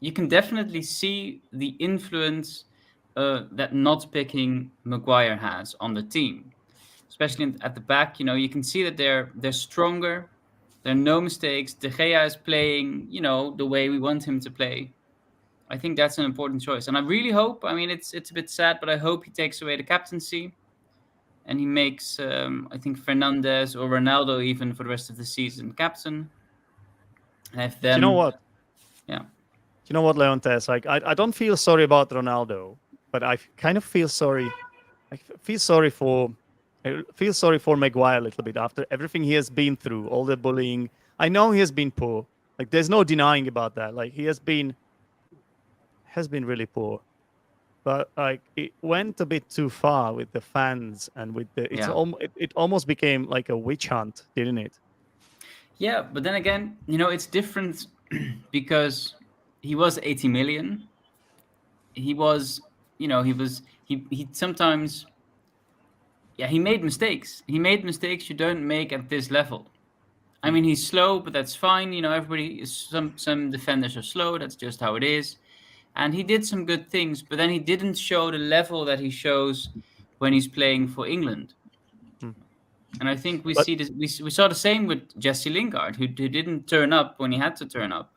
D: you can definitely see the influence that not picking Maguire has on the team, especially at the back. You know, you can see that they're stronger. There are no mistakes. De Gea is playing, you know, the way we want him to play. I think that's an important choice, and I really hope. I mean, it's a bit sad, but I hope he takes away the captaincy, and he makes, I think, Fernandes or Ronaldo even for the rest of the season captain. Have them.
A: You know what?
D: Yeah.
A: You know what, Leontes? Like, I don't feel sorry about Ronaldo, but I kind of feel sorry. I feel sorry for Maguire a little bit after everything he has been through, all the bullying. I know he has been poor. Like, there's no denying about that. Like, he has been really poor, but like it went a bit too far with the fans and with the. It almost became like a witch hunt, didn't it?
D: Yeah, but then again, you know, it's different because he was 80 million. He was, you know, he sometimes, he made mistakes. He made mistakes you don't make at this level. I mean, he's slow, but that's fine. You know, some defenders are slow. That's just how it is. And he did some good things, but then he didn't show the level that he shows when he's playing for England. And I think we saw the same with Jesse Lingard, who didn't turn up when he had to turn up.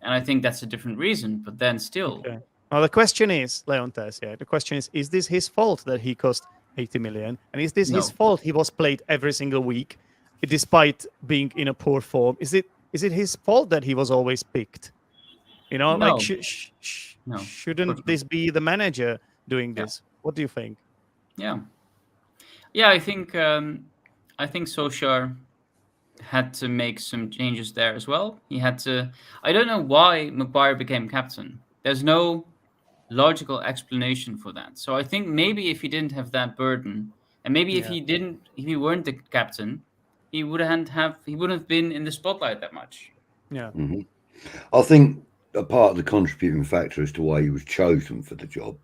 D: And I think that's a different reason, but then still,
A: Now the question is, Leontes, the question is this his fault that he cost 80 million? And is this his
D: No.
A: fault he was played every single week despite being in a poor form? Is it his fault that he was always picked? Like
D: No. No, of course
A: shouldn't
D: not.
A: this be the manager doing
D: Yeah.
A: this? What do you think?
D: Yeah. I think Solskjaer had to make some changes there as well. He had to. I don't know why Maguire became captain. There's no logical explanation for that. So I think maybe if he didn't have that burden, and maybe if
A: Yeah.
D: he weren't the captain, he wouldn't have been in the spotlight that much.
A: Yeah.
C: Hmm. I think a part of the contributing factor as to why he was chosen for the job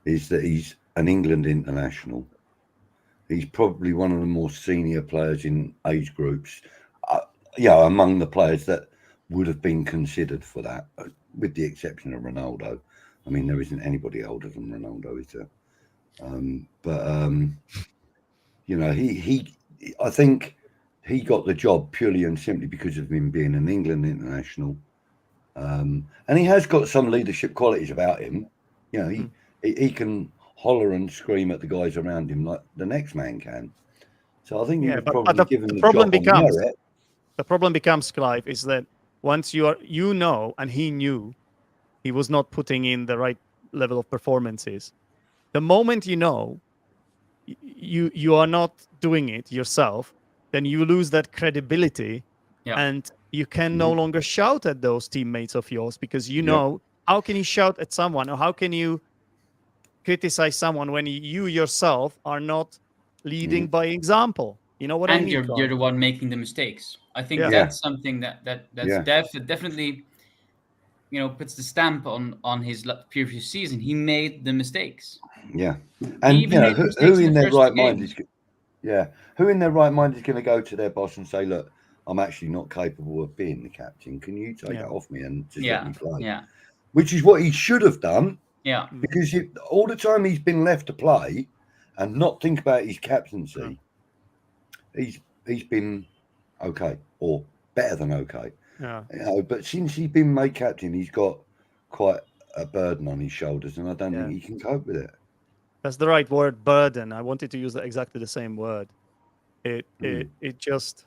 C: is that he's an England international. He's probably one of the more senior players in age groups, among the players that would have been considered for that, with the exception of Ronaldo. I mean, there isn't anybody older than Ronaldo, is there? I think he got the job purely and simply because of him being an England international. And he has got some leadership qualities about him. He can holler and scream at the guys around him like the next man can. So I think he was
A: but
C: probably
A: the
C: given the
A: problem
C: job on merit.
A: the problem becomes, Clive, is that once and he knew he was not putting in the right level of performances. The moment you are not doing it yourself, then you lose that credibility, and you can no longer shout at those teammates of yours because how can you shout at someone, or how can you criticize someone when you yourself are not leading by example? You know what I
D: And
A: mean?
D: you're
A: Clive?
D: the one making the mistakes. I think
A: Yeah.
D: that's something that's definitely puts the stamp on his previous season. He made the mistakes.
C: Yeah,
D: He
C: and
D: even made mistakes
C: who
D: in
C: in
D: the
C: their
D: first
C: right
D: two
C: mind
D: games.
C: who in their right mind is going to go to their boss and say, "Look, I'm actually not capable of being the captain. Can you take that off me and just let me play?"
D: Yeah.
C: Which is what he should have done.
D: Yeah.
C: Because all the time he's been left to play and not think about his captaincy, he's been okay or better than okay.
A: Yeah.
C: But since he's been made captain, he's got quite a burden on his shoulders, and I don't think he can cope with it.
A: That's the right word, burden. I wanted to use exactly the same word. It just,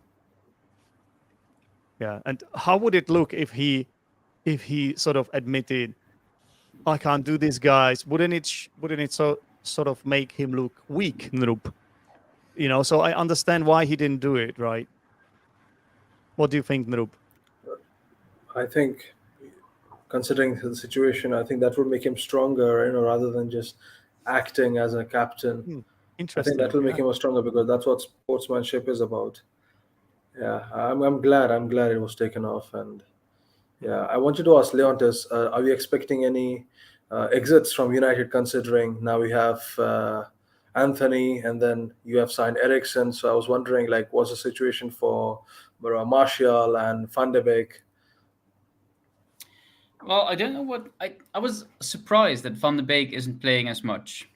A: And how would it look if he sort of admitted, I can't do this, guys? Wouldn't it sort of make him look weak, Nrup? So I understand why he didn't do it, right? What do you think, Nrup?
B: I think, considering the situation, I think that would make him stronger, rather than just acting as a captain. I think
A: Interesting.
B: that will make him stronger because that's what sportsmanship is about. Yeah, I'm glad it was taken off. And I wanted to ask Leontes, are we expecting any exits from United, considering now we have Anthony and then you have signed Ericsson? So I was wondering, like, what's the situation for Martial and Van de Beek?
D: Well, I don't know what I was surprised that Van de Beek isn't playing as much.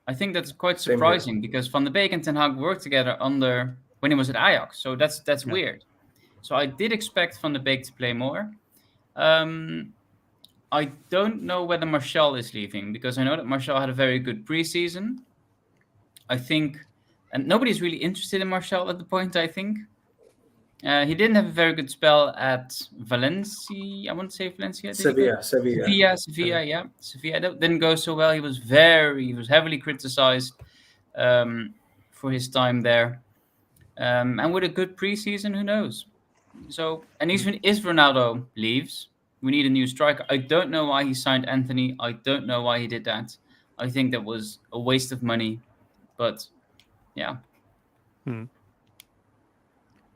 D: I think that's quite
B: Same here.
D: surprising because Van de Beek and Ten Hag worked together when he was at Ajax. So that's weird. So I did expect Van de Beek to play more. I don't know whether Martial is leaving because I know that Martial had a very good preseason. I think, and nobody's really interested in Martial at the point, I think. He didn't have a very good spell at Valencia. I want to say Valencia. Did he go?
B: Sevilla.
D: Sevilla, yeah. Sevilla didn't go so well. He was heavily criticized for his time there. And with a good preseason, who knows? So, and even if Ronaldo leaves, we need a new striker. I don't know why he signed Anthony. I don't know why he did that. I think that was a waste of money. But yeah.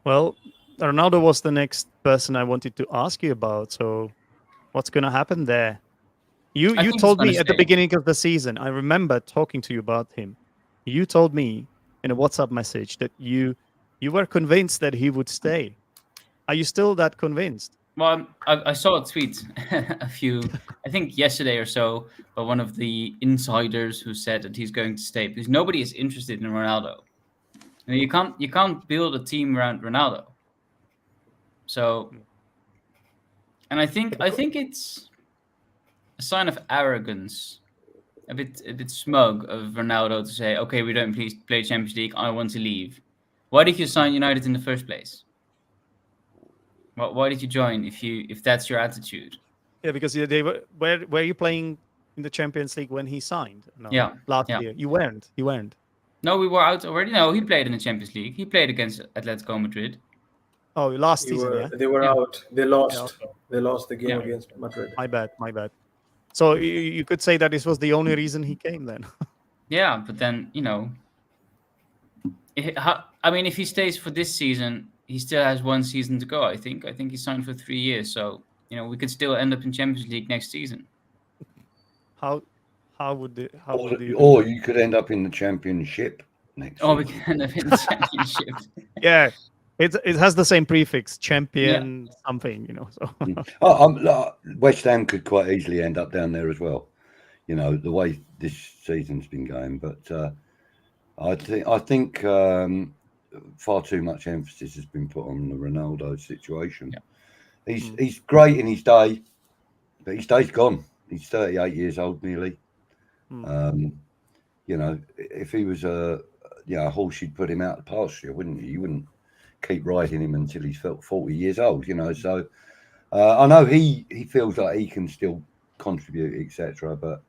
A: Well, Ronaldo was the next person I wanted to ask you about. So what's going to happen there? You
D: think
A: told
D: he's
A: me
D: gonna
A: at the
D: stay.
A: beginning of the season, I remember talking to you about him. You told me in a WhatsApp message that you were convinced that he would stay. Are you still that convinced?
D: Well, I saw a tweet I think yesterday or so, by one of the insiders who said that he's going to stay because nobody is interested in Ronaldo. You can't build a team around Ronaldo. So, and I think it's a sign of arrogance, a bit smug of Ronaldo to say, "Okay, we don't play Champions League. I want to leave." Why did you sign United in the first place? Why did you join if that's your attitude?
A: Yeah, because they were you playing in the Champions League when he signed? No,
D: Yeah,
A: last
D: yeah.
A: year you weren't. You weren't.
D: No, we were out already. No, he played in the Champions League. He played against Atletico Madrid.
A: Oh, last
B: You
A: season, yeah.
B: they were
D: Yeah.
B: out. They
A: Yeah,
B: lost.
A: okay.
B: They lost the game
D: Yeah.
B: against Madrid.
A: My bad. My bad. So you could say that this was the only reason he came then.
D: Yeah, but then I mean, if he stays for this season, he still has one season to go. I think he signed for 3 years, so we could still end up in Champions League next season.
A: how would you do
C: Or
A: that?
C: you could end up in the championship next
D: Oh, we
C: season.
D: can end up in the Championship.
A: Yeah, it has the same prefix,
D: Yeah.
A: champion something. So
C: West Ham could quite easily end up down there as well. The way this season's been going, but I think far too much emphasis has been put on the Ronaldo situation.
D: Yeah.
C: He's great in his day, but his day's gone. He's 38 years old nearly. If he was a horse, you'd put him out the pasture, wouldn't you? You wouldn't keep riding him until he's 40 years old. So I know he feels like he can still contribute, etc. But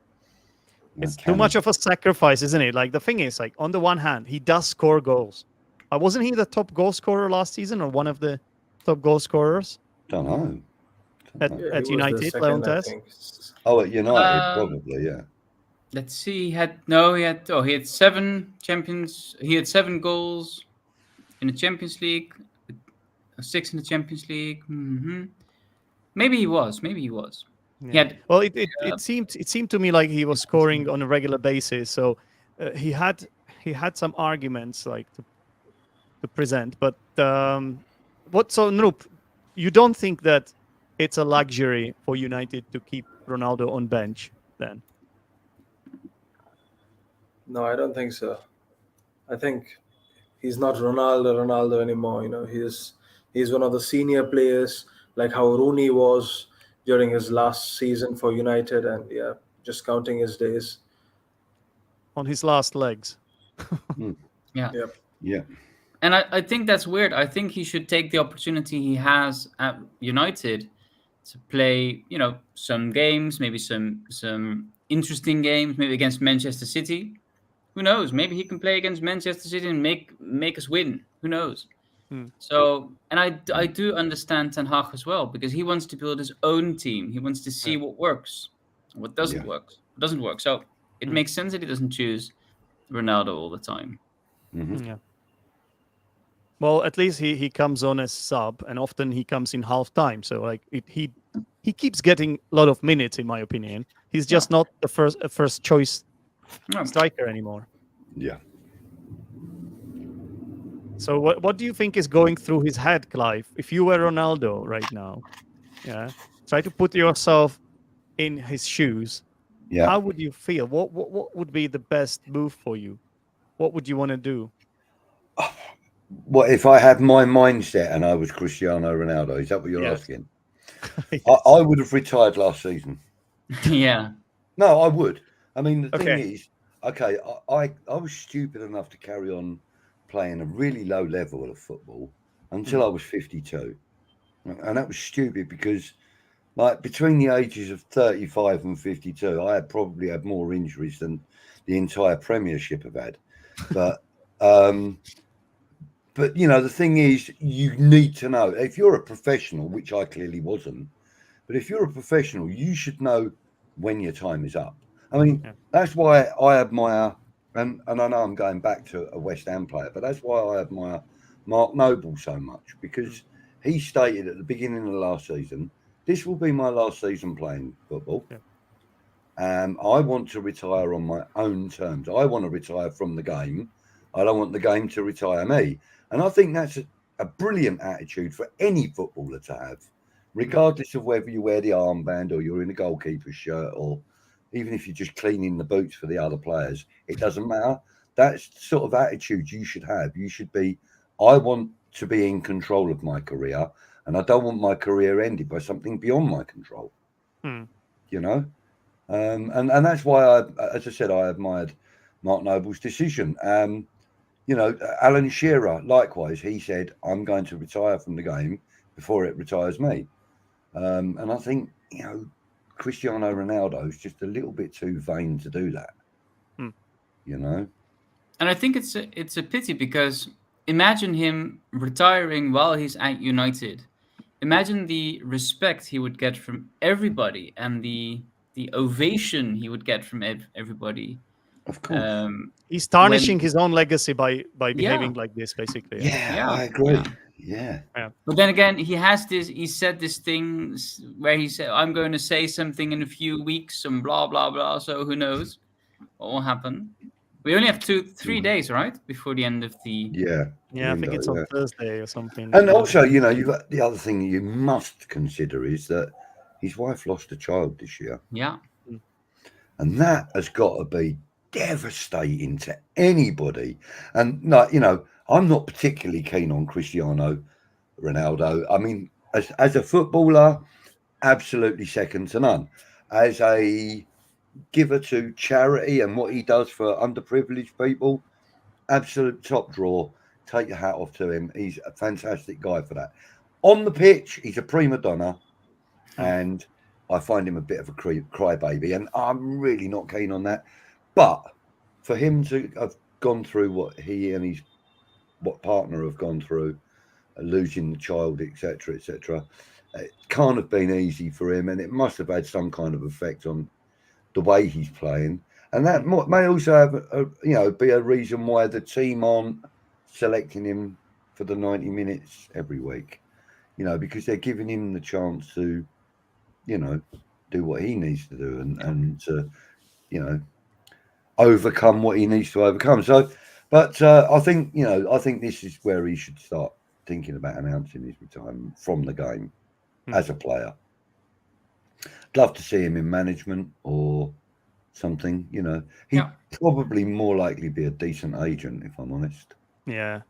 A: it's too much of a sacrifice, isn't it? Like the thing is, like on the one hand, he does score goals. Wasn't he the top goal scorer last season, or one of the top goal scorers
C: Don't know.
A: at
B: Yeah, he was the
A: United,
B: second, I
A: Leontes?
B: think.
C: Oh, at United,
D: Um,
C: probably, yeah.
D: Let's see. He had 7 champions. He had 7 goals in the Champions League, 6 in the Champions League. Maybe he was.
A: Yeah.
D: He had.
A: Well, it seemed to me like he was scoring on a regular basis. So he had some arguments like to present. But Noop, you don't think that it's a luxury for United to keep Ronaldo on bench then?
B: No, I don't think so. I think he's not Ronaldo anymore. He's one of the senior players, like how Rooney was during his last season for United, and just counting his days.
A: On his last legs.
D: Yeah.
B: Yep.
C: Yeah.
D: And I think that's weird. I think he should take the opportunity he has at United to play, some games, maybe some interesting games, maybe against Manchester City. Who knows? Maybe he can play against Manchester City and make us win. Who knows? So, and I do understand Ten Hag as well, because he wants to build his own team. He wants to see what works, what doesn't work. So it makes sense that he doesn't choose Ronaldo all the time.
C: Mm-hmm.
A: Yeah. Well, at least he comes on as sub, and often he comes in half time. So like he keeps getting a lot of minutes, in my opinion. He's just not the first choice striker anymore.
C: Yeah.
A: So what do you think is going through his head, Clive? If you were Ronaldo right now, try to put yourself in his shoes.
C: Yeah.
A: How would you feel? What would be the best move for you? What would you want to do?
C: What if I had my mindset and I was Cristiano Ronaldo? Is that what you're asking?
A: Yes.
C: I would have retired last season.
D: Yeah.
C: No, I would. I mean, the thing
A: Okay.
C: is, I was stupid enough to carry on playing a really low level of football until I was 52. And that was stupid because, like, between the ages of 35 and 52, I had probably had more injuries than the entire Premiership have had. But, the thing is, you need to know, if you're a professional, which I clearly wasn't, but if you're a professional, you should know when your time is up. I mean, that's why I admire, and I know I'm going back to a West Ham player, but that's why I admire Mark Noble so much, because he stated at the beginning of the last season, this will be my last season playing football. I want to retire on my own terms. I want to retire from the game. I don't want the game to retire me. And I think that's a brilliant attitude for any footballer to have, regardless of whether you wear the armband or you're in a goalkeeper's shirt, or even if you're just cleaning the boots for the other players. It doesn't matter. That's the sort of attitude you should have. You should be, I want to be in control of my career, and I don't want my career ended by something beyond my control. And that's why as I said, I admired Mark Noble's decision. Alan Shearer, likewise, he said, "I'm going to retire from the game before it retires me." And I think Cristiano Ronaldo's just a little bit too vain to do that.
D: And I think it's a pity, because imagine him retiring while he's at United. Imagine the respect he would get from everybody, and the ovation he would get from everybody.
C: Of course.
A: He's tarnishing
D: When
A: his own legacy by
D: yeah,
A: behaving like this, basically.
C: Yeah, I agree. Yeah.
D: But then again, he said this thing where he said, "I'm going to say something in a few weeks," and blah blah blah. So who knows what will happen? We only have 3 days, right, before the end of the.
A: I think
C: window,
A: it's on Thursday or something.
C: And also, you've got the other thing that you must consider is that his wife lost a child this year.
D: Yeah.
C: And that has got to be devastating to anybody. And I'm not particularly keen on Cristiano Ronaldo. I mean, as a footballer, absolutely second to none. As a giver to charity and what he does for underprivileged people, absolute top drawer. Take your hat off to him. He's a fantastic guy for that. On the pitch, he's a prima donna, and I find him a bit of a crybaby, and I'm really not keen on that. But for him to have gone through what he and what partner have gone through, losing the child, etc., it can't have been easy for him, and it must have had some kind of effect on the way he's playing, and that may also have be a reason why the team aren't selecting him for the 90 minutes every week, because they're giving him the chance to do what he needs to do and to overcome what he needs to overcome. So but I think this is where he should start thinking about announcing his retirement from the game as a player. I'd love to see him in management or something. He'd probably more likely be a decent agent, if I'm honest.
A: Yeah,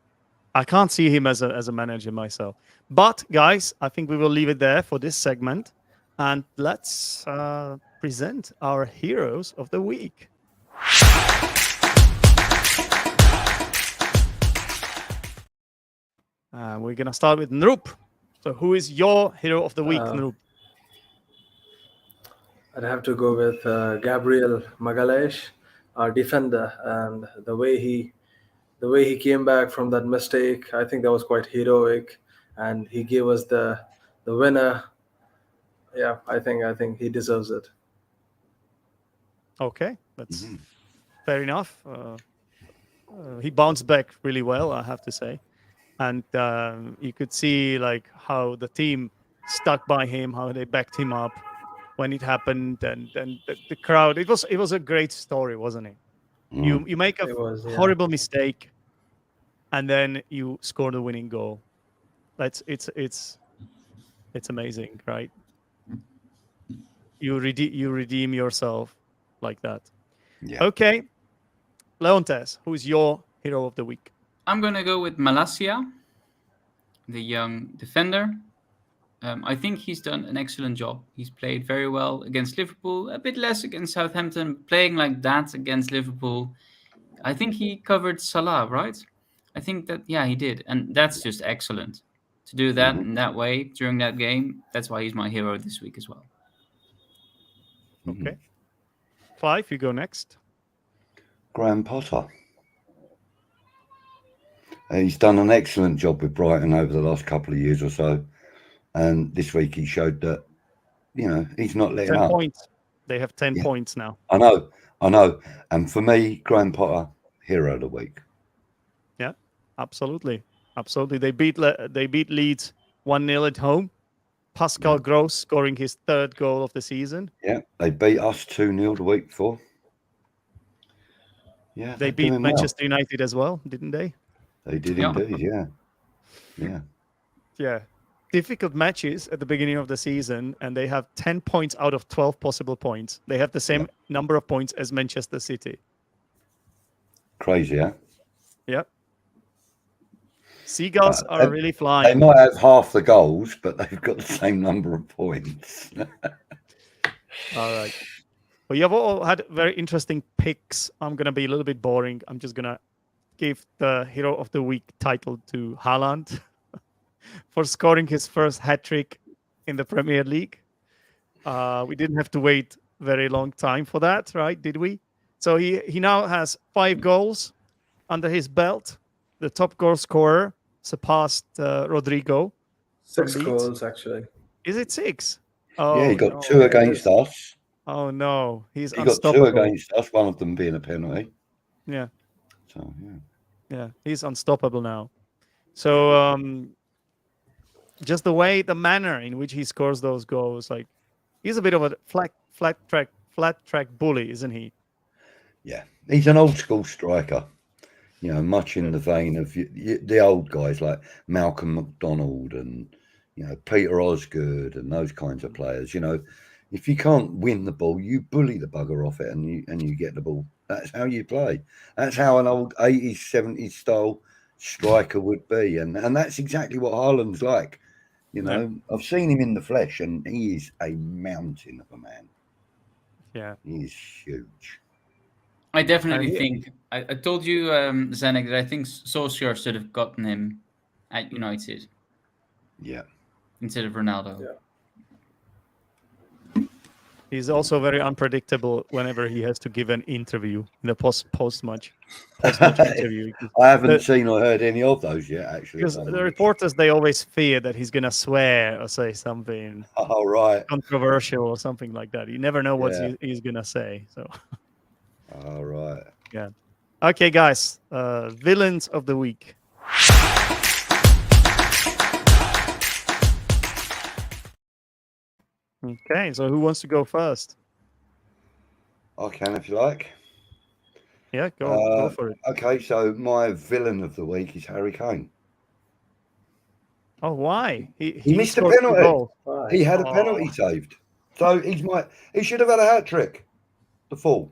A: I can't see him as a manager myself. But guys, I think we will leave it there for this segment, and let's present our heroes of the week. We're gonna start with Nrup. So, who is your hero of the week, Nrup?
B: I'd have to go with Gabriel Magalhaes, our defender, and the way he came back from that mistake. I think that was quite heroic, and he gave us the winner. Yeah, I think he deserves it.
A: Okay, that's fair enough. He bounced back really well, I have to say, and you could see like how the team stuck by him, how they backed him up when it happened, and the crowd. It was a great story, wasn't it? You make a horrible mistake, and then you score the winning goal. It's amazing, right? You redeem yourself like that. Yeah. Okay, Leontes, who's your hero of the week?
D: I'm gonna go with Malacia, the young defender. I think he's done an excellent job. He's played very well against Liverpool, a bit less against Southampton. Playing like that against Liverpool, I think he covered Salah, right? I think that, he did. And that's just excellent. To do that in that way during that game, that's why he's my hero this week as well.
A: Okay. Clive, you go next.
C: Graham Potter. He's done an excellent job with Brighton over the last couple of years or so. And this week he showed that, he's not letting
A: 10
C: up.
A: points. They have 10 points now.
C: I know. And for me, Graham Potter, hero of the week.
A: Yeah, absolutely. They beat Leeds 1-0 at home. Pascal Gross scoring his third goal of the season.
C: Yeah, they beat us 2-0 the week before. Yeah,
A: they beat Manchester United as well, didn't they?
C: They did indeed,
A: yeah. Difficult matches at the beginning of the season, and they have 10 points out of 12 possible points. They have the same number of points as Manchester City.
C: Crazy, huh?
A: Yeah. Seagulls are really flying.
C: They might have half the goals, but they've got the same number of points.
A: All right. But you have all had very interesting picks. I'm going to be a little bit boring. I'm just going to give the Hero of the Week title to Haaland for scoring his first hat-trick in the Premier League. We didn't have to wait very long time for that, right? Did we? So he now has 5 goals under his belt. The top goal scorer surpassed Rodrigo.
B: 6
A: Leeds.
B: goals actually.
A: Is it 6?
C: Yeah, he
A: Oh,
C: got
A: no.
C: 2 against us.
A: Oh, no. He's
C: He got 2
A: unstoppable.
C: against us, one of them being a penalty.
A: Yeah.
C: So, yeah.
A: Yeah, he's unstoppable now. So just the manner in which he scores those goals, like he's a bit of a flat track bully, isn't he?
C: Yeah, he's an old school striker. You know, much in the vein of the old guys like Malcolm McDonald and Peter Osgood and those kinds of players. You know, if you can't win the ball, you bully the bugger off it and you get the ball. That's how you play. That's how an old 80s, 70s style striker would be, and that's exactly what Haaland's like. You know, I've seen him in the flesh, and he is a mountain of a man.
A: Yeah,
C: he is huge.
D: I definitely think I told you, Zanek, that I think Solskjaer should have gotten him at United.
C: Yeah.
D: Instead of Ronaldo.
B: Yeah.
A: He's also very unpredictable whenever he has to give an interview in the post-match interview.
C: I haven't seen or heard any of those yet, actually.
A: Because the reporters, they always fear that he's going to swear or say something controversial or something like that. You never know what he's going to say. So.
C: All right.
A: Yeah. Okay, guys. Villains of the week. Okay, so who wants to go first?
C: I can, if you like.
A: Yeah, go for it.
C: Okay, so my villain of the week is Harry Kane.
A: Oh, why?
C: He missed a penalty. He had a penalty saved. So he should have had a hat trick. The fool.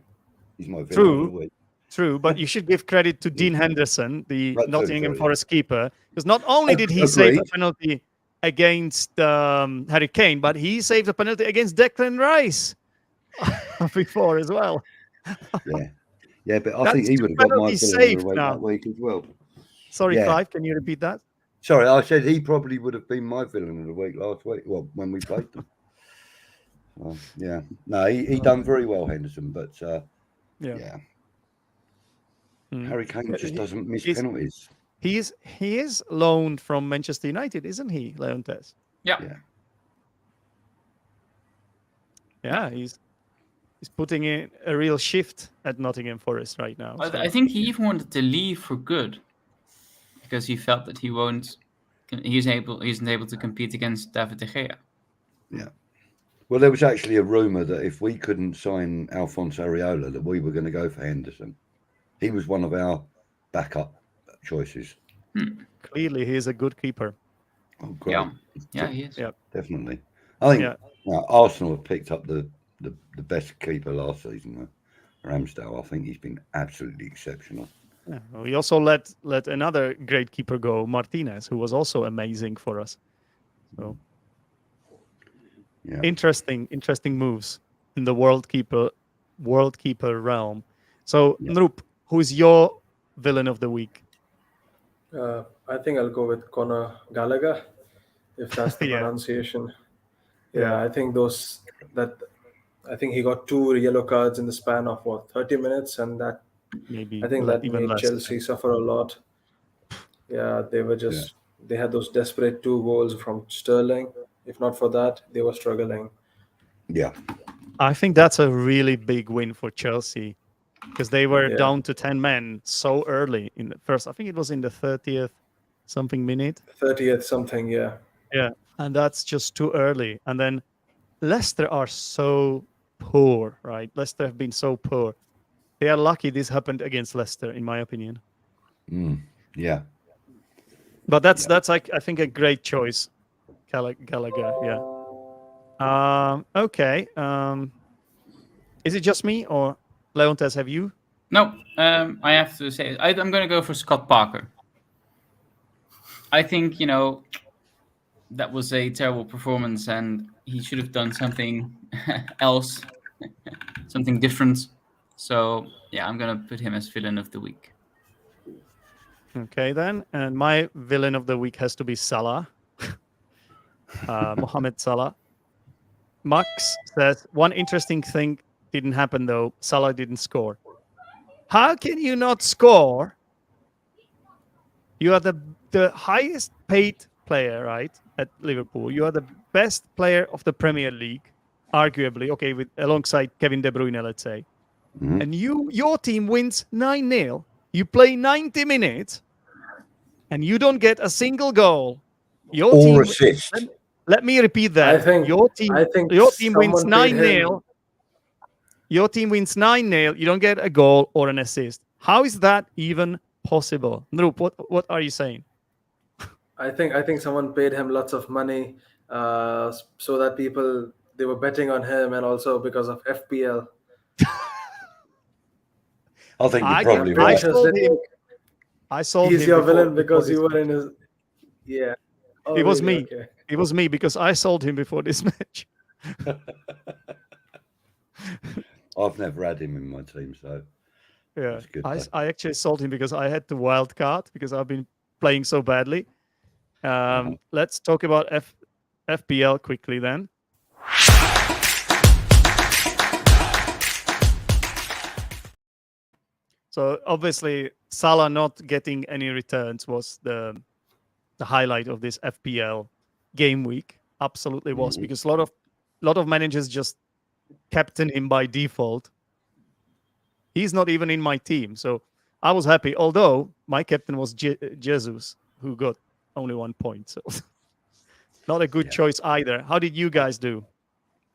C: He's my villain of the week.
A: True, but you should give credit to Dean Henderson, the Nottingham Forest keeper, because not only did he save a penalty against Harry Kane, but he saved a penalty against Declan Rice before as well.
C: Yeah, but I think he would have got my villain of the week that week as well.
A: Sorry, Clive, can you repeat that?
C: Sorry, I said he probably would have been my villain of the week last week. Well, when we played them. Yeah, no, he done very well, Henderson, but yeah. Harry Kane just doesn't miss penalties.
A: He is loaned from Manchester United, isn't he, Leontes?
D: Yeah.
A: Yeah, he's putting in a real shift at Nottingham Forest right now. So.
D: I think he even wanted to leave for good because he felt that he's isn't able to compete against David De Gea.
C: Yeah. Well, there was actually a rumour that if we couldn't sign Alphonso Areola, that we were going to go for Henderson. He was one of our backup choices.
A: Clearly, he is a good keeper.
C: Oh, great.
D: Yeah, he is.
A: Yeah,
C: definitely. I think Arsenal have picked up the best keeper last season, Ramsdale. I think he's been absolutely exceptional.
A: Yeah. We also let another great keeper go, Martinez, who was also amazing for us. So interesting moves in the world keeper realm. So Nrup, who's your villain of the week?
B: I think I'll go with Conor Gallagher, if that's the pronunciation. I think I think he got 2 yellow cards in the span of 30 minutes, and that made Chelsea suffer a lot. Yeah, they were they had those desperate 2 goals from Sterling. If not for that, they were struggling.
C: Yeah,
A: I think that's a really big win for Chelsea because they were down to 10 men so early in the first. I think it was in the 30th something minute.
B: 30th something, yeah.
A: Yeah, and that's just too early. And then Leicester are so poor, right? Leicester have been so poor. They are lucky this happened against Leicester, in my opinion.
C: Yeah.
A: But that's like, I think, a great choice, Gallagher. Yeah. Okay. Is it just me or Leontes? Have you?
D: No. I have to say I'm going to go for Scott Parker. I think that was a terrible performance, and he should have done something else. something different. So yeah, I'm gonna put him as villain of the week.
A: Okay, then. And my villain of the week has to be Salah. Mohamed Salah. Max says, one interesting thing didn't happen, though. Salah didn't score. How can you not score? You are the highest paid player, right, at Liverpool. You are the best player of the Premier League, arguably, okay, with alongside Kevin De Bruyne, let's say.
C: Mhm.
A: And your team wins 9-0. You play 90 minutes, and you don't get a single goal. Your
C: Or
A: team.
C: assist.
A: Let me repeat that.
B: I think
A: Your team wins
B: someone paid
A: 9-0.
B: him.
A: Your team wins 9-0. You don't get a goal or an assist. How is that even possible? Noop, what are you saying?
B: I think someone paid him lots of money, so that people they were betting on him, and also because of FPL.
C: I think you're
A: I
C: probably
B: Pretty
C: right.
B: sure
A: sold him. I sold
B: he's
A: him
B: your
A: before,
B: villain because
A: this
B: you were
A: match.
B: in his. Yeah. Oh,
A: It was
B: really?
A: me.
B: Okay.
A: It was me because I sold him before this match.
C: I've never had him in my team, so
A: Yeah,
C: that's good.
A: I actually sold him because I had to wild card because I've been playing so badly. Let's talk about FPL quickly then. So obviously Salah not getting any returns was the highlight of this FPL game week. Absolutely was, because a lot of managers just captain him by default. He's not even in my team, so I was happy. Although my captain was Jesus, who got only 1 point, so not a good choice either. How did you guys do?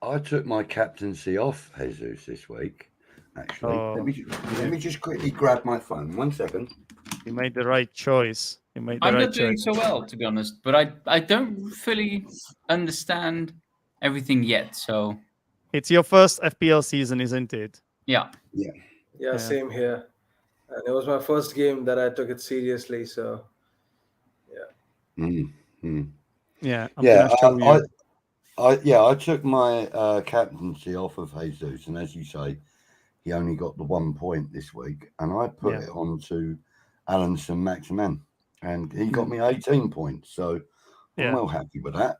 C: I took my captaincy off Jesus this week. Actually, let me just quickly grab my phone. 1 second.
A: You made the right choice. You made the
D: I'm
A: right
D: not doing
A: choice.
D: so well, to be honest, but I don't fully understand everything yet. So
A: It's your first FPL season, isn't it?
D: yeah.
B: Yeah, same here. And it was my first game that I took it seriously. So,
A: Yeah, I'm gonna show you.
C: I took my captaincy off of Jesus, and as you say, he only got the 1 point this week, and I put it on to Alanson Maximan, and he got me 18 points. So I'm well happy with that.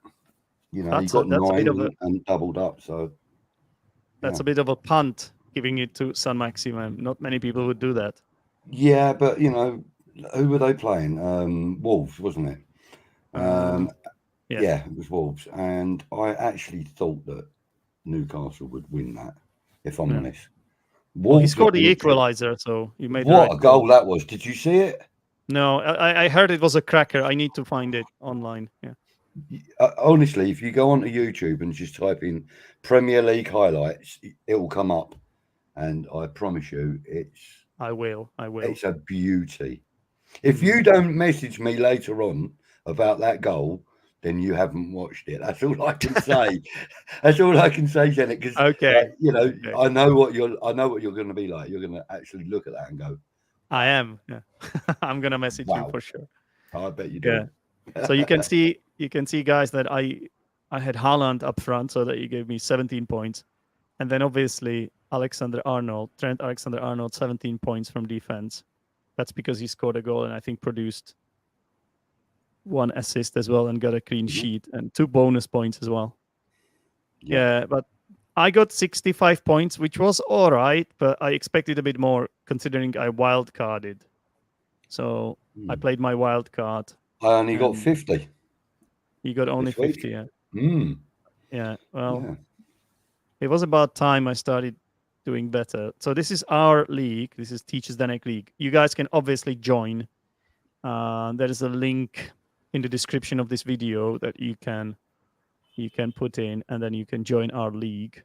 C: You know, he got 9 and doubled up. So
A: that's a bit of a punt, giving it to San Maximum. Not many people would do that.
C: Yeah, but you know, who were they playing? Wolves, wasn't it? Yeah, it was Wolves, and I actually thought that Newcastle would win that. If I'm honest,
A: Well, he scored the equalizer, so you made the right
C: a goal that was! Did you see it?
A: No, I heard it was a cracker. I need to find it online. Yeah.
C: Honestly, if you go onto YouTube and just type in Premier League highlights, it will come up, and I promise you,
A: I will.
C: It's a beauty. If you don't message me later on about that goal, then you haven't watched it. That's all I can say. That's all I can say, Janet. Because you know, I know what you're going to be like. You're going to actually look at that and go,
A: I am. Yeah. I'm gonna message you for sure.
C: I bet you do.
A: Yeah. So you can see, guys, that I had Haaland up front, so that he gave me 17 points, and then obviously Trent Alexander-Arnold, 17 points from defense. That's because he scored a goal and I think produced 1 assist as well and got a clean sheet and 2 bonus points as well. Yeah, but I got 65 points, which was all right, but I expected a bit more considering I wild carded. So I played my wild card.
C: I only got 50.
A: You got only 50, yeah. Yeah, well, it was about time I started doing better. So this is our league. This is Teachers Danek League. You guys can obviously join. There is a link in the description of this video that you can put in, and then you can join our league.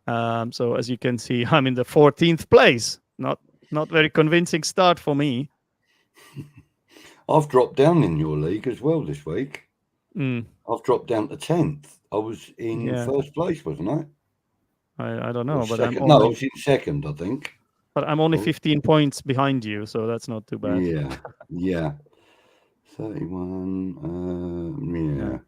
A: So as you can see, I'm in the 14th place. Not very convincing start for me.
C: I've dropped down in your league as well this week. I've dropped down to 10th. I was in first place, wasn't I?
A: I don't know, but
C: I was in second, I think.
A: But I'm only 15 points behind you, so that's not too bad.
C: Yeah. 31.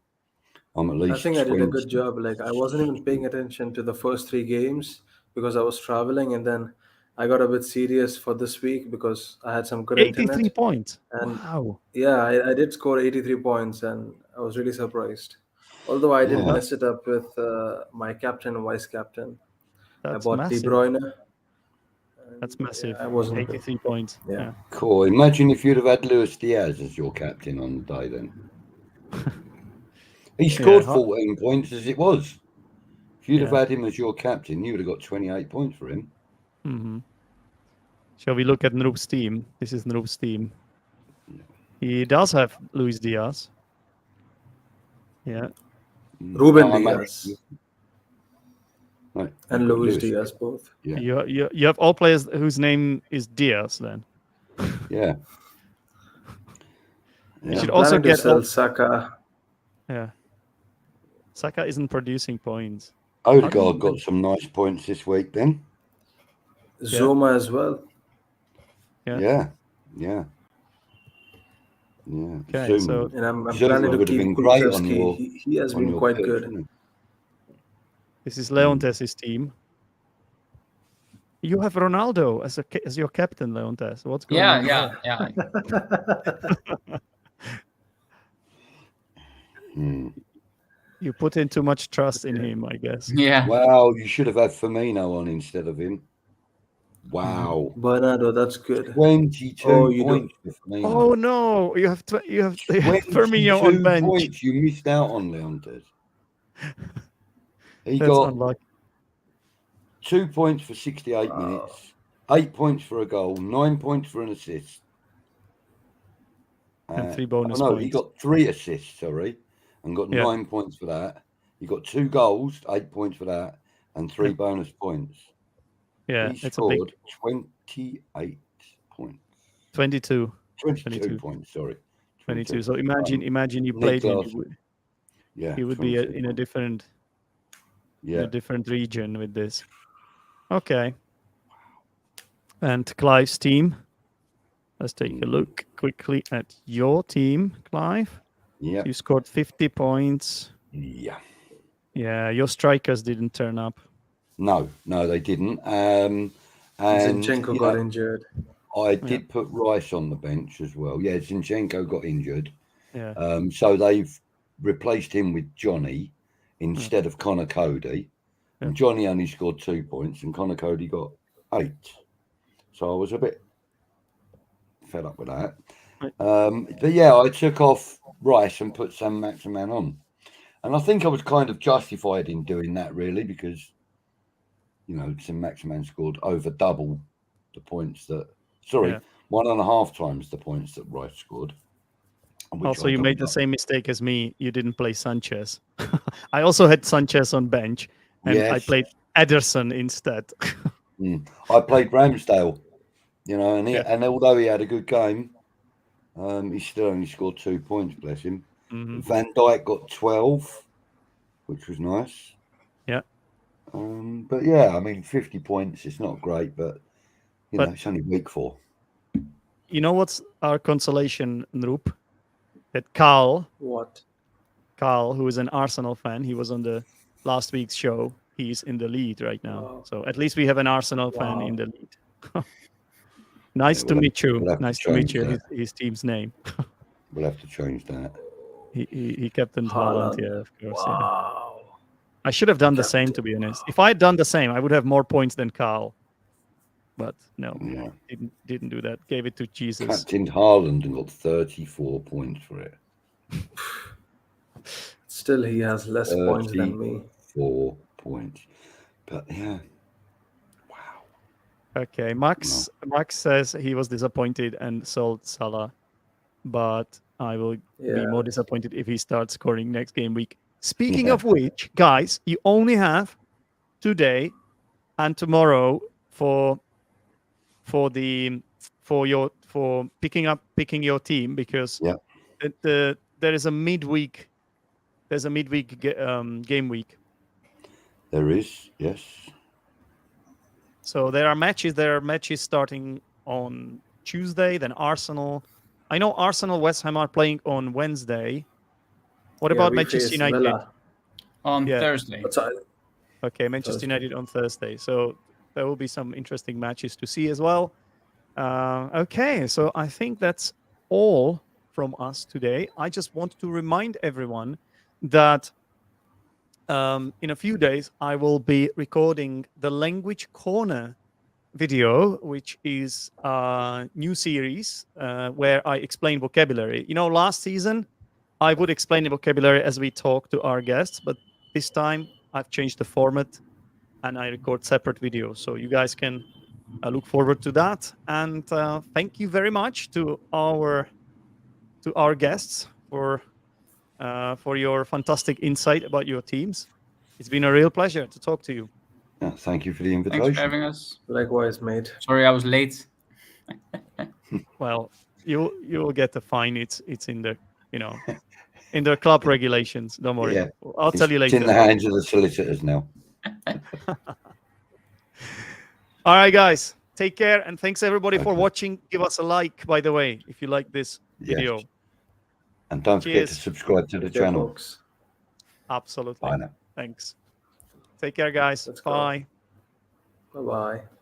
C: I'm at least.
B: I think
C: 20.
B: I did a good job. Like, I wasn't even paying attention to the first 3 games, because I was traveling, and then I got a bit serious for this week because I had some good
A: 83
B: internet.
A: points.
B: And
A: Wow.
B: yeah, I did score 83 points, and I was really surprised. Although I did
C: Yeah.
B: mess it up with my captain and vice captain. I
A: That's
B: bought De
A: massive.
B: Bruyne.
A: That's
B: Yeah,
A: massive.
B: I wasn't.
A: 83 points.
B: Yeah.
A: Yeah.
C: Cool. Imagine if you'd have had Luis Diaz as your captain on the day then. He scored
A: Yeah.
C: 14 points as it was. If you'd have
A: Yeah.
C: had him as your captain, you would have got 28 points for him.
A: Mm-hmm. Shall we look at Noob's team? This is Noob's team. He does have Luis Diaz. Yeah.
B: Ruben
C: No,
B: Diaz
C: No,
B: and
C: you've got
B: Luis Diaz both.
C: Yeah.
A: You have all players whose name is Diaz then.
C: Yeah.
A: You
C: Yeah.
A: should
B: I'm
A: also
B: planning to
A: get
B: sell Saka.
A: Yeah. Saka isn't producing points.
C: Odegaard got some nice points this week then.
B: Zuma as well.
A: Yeah.
C: Yeah.
A: Okay,
C: Zuma,
A: so
B: And I'm
C: Zuma
B: planning to
C: would have
B: keep
C: been great on
B: Kulusevski. He has been
C: your
B: quite
C: pitch,
B: good.
C: wouldn't
A: this is Leontes' team. You have Ronaldo as your captain, Leontes. What's going on?
D: Yeah.
C: it?
A: You put in too much trust in him, I guess.
D: Yeah.
C: Wow, you should have had Firmino on instead of him. Wow.
B: Bernardo, that's good.
C: 22
B: Oh, you
C: points for Firmino.
A: Oh no, you have
C: 22
A: Firmino on bench.
C: points you missed out on, Leontes. He
A: That's
C: got
A: unlucky.
C: 2 points for 68 minutes, 8 points for a goal, 9 points for an assist.
A: And 3 bonus
C: no,
A: points.
C: he got 3 assists, sorry, and got 9 points for that. He got 2 goals, 8 points for that, and 3 bonus points.
A: Yeah,
C: He
A: it's a big
C: scored 28 points.
A: 22.
C: 22 points, sorry.
A: 22. So imagine you played him.
C: Yeah,
A: He would be in a different region with this. Okay. And Clive's team. Let's take a look quickly at your team, Clive.
C: Yeah.
A: You scored 50 points.
C: Yeah.
A: Yeah, your strikers didn't turn up.
C: No, they didn't. And
B: Zinchenko got injured.
C: I did put Rice on the bench as well. Yeah, Zinchenko got injured.
A: Yeah.
C: So they've replaced him with Johnny instead of Connor Cody. And Johnny only scored 2 points and Connor Cody got 8. So I was a bit fed up with that. But yeah, I took off Rice and put Sam Maximan on. And I think I was kind of justified in doing that, really, because, Sam Maximan scored over double the points that... Sorry, 1.5 times the points that Rice scored.
A: Also, you made the same mistake as me. You didn't play Sanchez. I also had Sanchez on bench, and I played Ederson instead.
C: I played Ramsdale, and although he had a good game, he still only scored 2 points, bless him.
A: Mm-hmm.
C: Van Dijk got 12, which was nice.
A: Yeah.
C: But yeah, I mean, 50 points is not great, but it's only week 4.
A: You know what's our consolation, Noop? That Carl, who is an Arsenal fan, he was on the last week's show. He's in the lead right now. Wow. So at least we have an Arsenal fan in the lead. Nice to meet you. Nice to meet you. His team's name.
C: We'll have to change that.
A: He captained Haaland, yeah, of course. Wow. Yeah. I should have done the same, to be honest. If I had done the same, I would have more points than Carl. But no, didn't do that. Gave it to Jesus.
C: Captained Haaland and got 34 points for it.
B: Still, he has less points than me.
C: 4 points. But yeah. Wow.
A: Okay, Max says he was disappointed and sold Salah, but I will be more disappointed if he starts scoring next game week. Speaking of which, guys, you only have today and tomorrow for picking your team, because there is a midweek. There's a midweek game week.
C: There is, yes.
A: So there are matches starting on Tuesday. Then Arsenal. I know Arsenal, West Ham are playing on Wednesday. What about Manchester United?
D: On Thursday.
A: Okay, Manchester United on Thursday. So there will be some interesting matches to see as well. Okay, so I think that's all from us today. I just want to remind everyone that in a few days I will be recording the Language Corner video, which is a new series where I explain vocabulary. You know, last season I would explain the vocabulary as we talk to our guests, but this time I've changed the format and I record separate videos, so you guys can look forward to that. And thank you very much to our guests for your fantastic insight about your teams. It's been a real pleasure to talk to you.
C: Yeah, thank you for the
D: Thanks for
C: invitation.
D: having us.
B: Likewise, mate.
D: Sorry I was late.
A: Well, you will get the fine. It's in the in the club regulations. Don't worry.
C: Yeah.
A: I'll tell you
C: It's in
A: later.
C: the hands of the solicitors now.
A: All right, guys. Take care and thanks everybody for
C: Okay.
A: watching. Give us a like, by the way, if you like this
C: Yes.
A: video.
C: And don't forget to
A: Cheers.
C: subscribe to the
B: Take care,
C: channel.
B: folks.
A: Absolutely.
C: Bye now.
A: Thanks. Take care, guys.
B: Let's go.
A: Bye.
B: Bye bye.